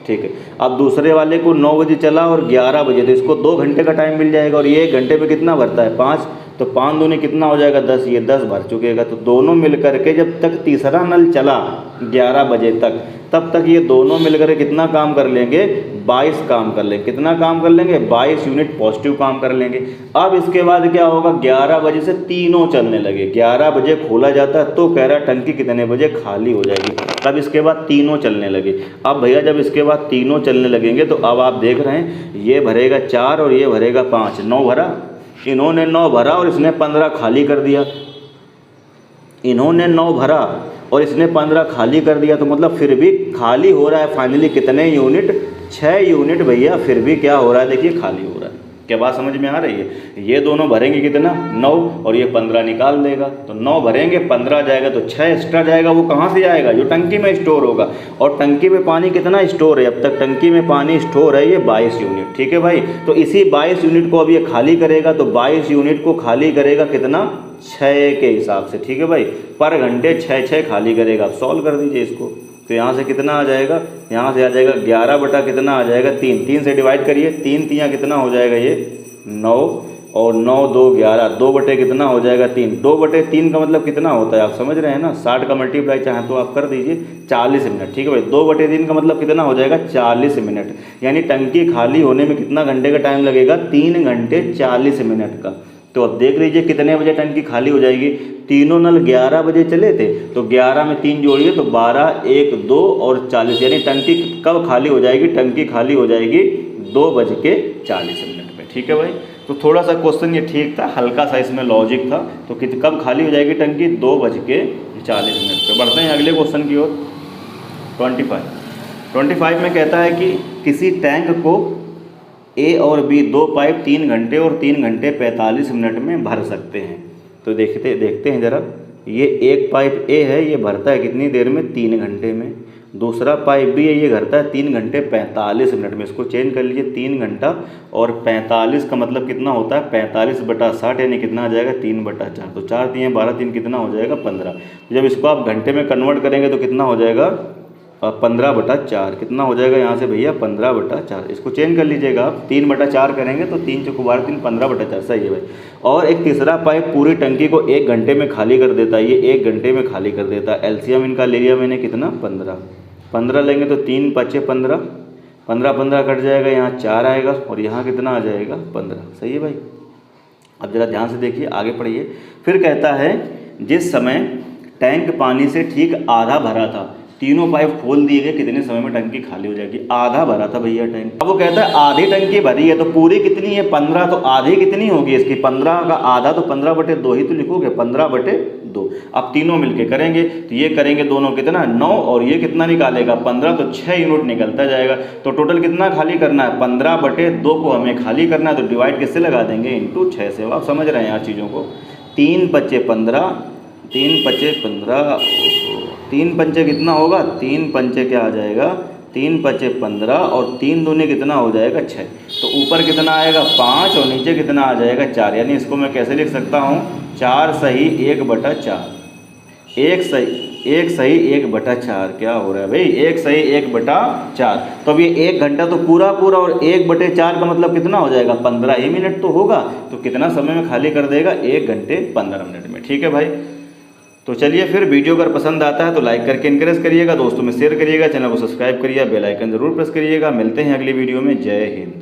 Speaker 1: ठीक है, अब दूसरे वाले को 9 बजे चला और 11 बजे, तो इसको 2 घंटे का टाइम मिल जाएगा। और ये 1 घंटे में कितना भरता है, 5, तो 5 दूनी कितना हो जाएगा, 10, ये 10 भर चुकेगा। तो दोनों मिल करके जब तक तीसरा नल चला 11 बजे तक, तब तक ये दोनों मिलकर कितना काम कर लेंगे, 22 काम कर लेंगे। कितना काम कर लेंगे, 22 यूनिट पॉजिटिव काम कर लेंगे। अब इसके बाद क्या होगा, 11 बजे से तीनों चलने लगे। 11 बजे खोला जाता है तो कह रहा टंकी कितने बजे खाली हो जाएगी। तब इसके बाद तीनों चलने लगे। अब भैया जब इसके बाद तीनों चलने लगेंगे तो अब आप देख रहे हैं ये भरेगा 4 और ये भरेगा 5, 9 भरा। इन्होंने 9 भरा और इसने 15 खाली कर दिया। इन्होंने 9 भरा और इसने 15 खाली कर दिया, तो मतलब फिर भी खाली हो रहा है फाइनली कितने यूनिट, 6 यूनिट भैया, फिर भी क्या हो रहा है देखिए खाली हो रहा है। क्या बात समझ में आ रही है? ये दोनों भरेंगे कितना 9 और ये 15 निकाल देगा, तो 9 भरेंगे 15 जाएगा तो 6 एक्स्ट्रा जाएगा, वो कहाँ से आएगा, जो टंकी में स्टोर होगा। और टंकी में पानी कितना स्टोर है, अब तक टंकी में पानी स्टोर है ये 22 यूनिट, ठीक है भाई। तो इसी 22 यूनिट को अब ये खाली करेगा, तो 22 यूनिट को खाली करेगा कितना, 6 के हिसाब से, ठीक है भाई। पर घंटे 6 खाली करेगा। आप सॉल्व कर दीजिए इसको, तो यहाँ से कितना आ जाएगा, यहाँ से आ जाएगा 11 बटा कितना आ जाएगा 3, 3 से डिवाइड करिए, 3 तियाँ कितना हो जाएगा ये 9 और 9 2 11, 2 बटे कितना हो जाएगा 3, 2 बटे 3 का मतलब कितना होता है आप समझ रहे हैं ना, 60 का मल्टीप्लाई चाहें तो आप कर दीजिए 40 मिनट, ठीक है भाई। 2 बटे 3 का मतलब कितना हो जाएगा 40 मिनट, यानी टंकी खाली होने में कितना घंटे का टाइम लगेगा, 3 घंटे 40 मिनट का। तो अब देख लीजिए कितने बजे टंकी खाली हो जाएगी, तीनों नल 11 बजे चले थे, तो 11 में 3 जोड़िए तो 12, 1, 2 और 40, यानी टंकी कब खाली हो जाएगी, टंकी खाली हो जाएगी 2:40 में, ठीक है भाई। तो थोड़ा सा क्वेश्चन ये ठीक था, हल्का सा इसमें लॉजिक था। तो कब खाली हो जाएगी टंकी, 2:40 पे। बढ़ते हैं अगले क्वेश्चन की ओर। 25 में कहता है कि किसी टैंक को ए और बी 2 पाइप 3 घंटे और 3 घंटे 45 मिनट में भर सकते हैं। तो देखते हैं ज़रा, ये एक पाइप ए है, ये भरता है कितनी देर में, 3 घंटे में। दूसरा पाइप बी है, ये भरता है 3 घंटे 45 मिनट में। इसको चेंज कर लीजिए, 3 घंटा और 45 का मतलब कितना होता है 45 बटा 60, यानी कितना आ जाएगा 3/4। तो 4 3 12, 3 कितना हो जाएगा 15। जब इसको आप घंटे में कन्वर्ट करेंगे तो कितना हो जाएगा 15/4, कितना हो जाएगा यहाँ से भैया 15/4। इसको चेंज कर लीजिएगा आप, 3/4 करेंगे तो 3 चौको 12 3 15/4, सही है भाई। और एक तीसरा पाइप पूरी टंकी को 1 घंटे में खाली कर देता है, ये 1 घंटे में खाली कर देता है। एलसीएम इनका ले लिया मैंने कितना 15 लेंगे तो 3 5 15, 15 कट जाएगा, यहाँ 4 आएगा और यहाँ कितना आ जाएगा 15, सही है भाई। अब जरा ध्यान से देखिए, आगे पढ़िए। फिर कहता है जिस समय टैंक पानी से ठीक आधा भरा था, तीनों पाइप खोल दिए गए, कितने समय में टंकी खाली हो जाएगी। आधा भरा था भैया टैंक, अब वो कहता है आधी टंकी भरी है, तो पूरी कितनी है 15, तो आधी कितनी होगी इसकी 15 का आधा, तो 15/2 ही तो लिखोगे, 15/2। अब तीनों मिलके करेंगे, तो ये करेंगे दोनों कितना 9 और ये कितना निकालेगा 15, तो 6 यूनिट निकलता जाएगा। तो टोटल कितना खाली करना है 15/2 को हमें खाली करना है, तो डिवाइड किससे लगा देंगे, इंटू 6 से। आप समझ रहे हैं यार चीज़ों को। 3 5 15, 3 5 15, 3 पंचे कितना होगा, 3 पंचे क्या आ जाएगा 3 5 15 और 3 दूनी कितना हो जाएगा 6। तो ऊपर कितना आएगा 5 और नीचे कितना आ जाएगा 4, यानी इसको मैं कैसे लिख सकता हूँ 4 सही 1/4, 1 सही 1/4। क्या हो रहा है भाई 1 सही 1/4। तो अब ये 1 घंटा तो पूरा और 1/4 का मतलब कितना हो जाएगा 15 ही मिनट तो होगा। तो कितना समय में खाली कर देगा 1 घंटे 15 मिनट में, ठीक है भाई। तो चलिए फिर, वीडियो अगर पसंद आता है तो लाइक करके इनकरेज करिएगा, दोस्तों में शेयर करिएगा, चैनल को सब्सक्राइब करिए, बेल आइकन जरूर प्रेस करिएगा। मिलते हैं अगली वीडियो में, जय हिंद।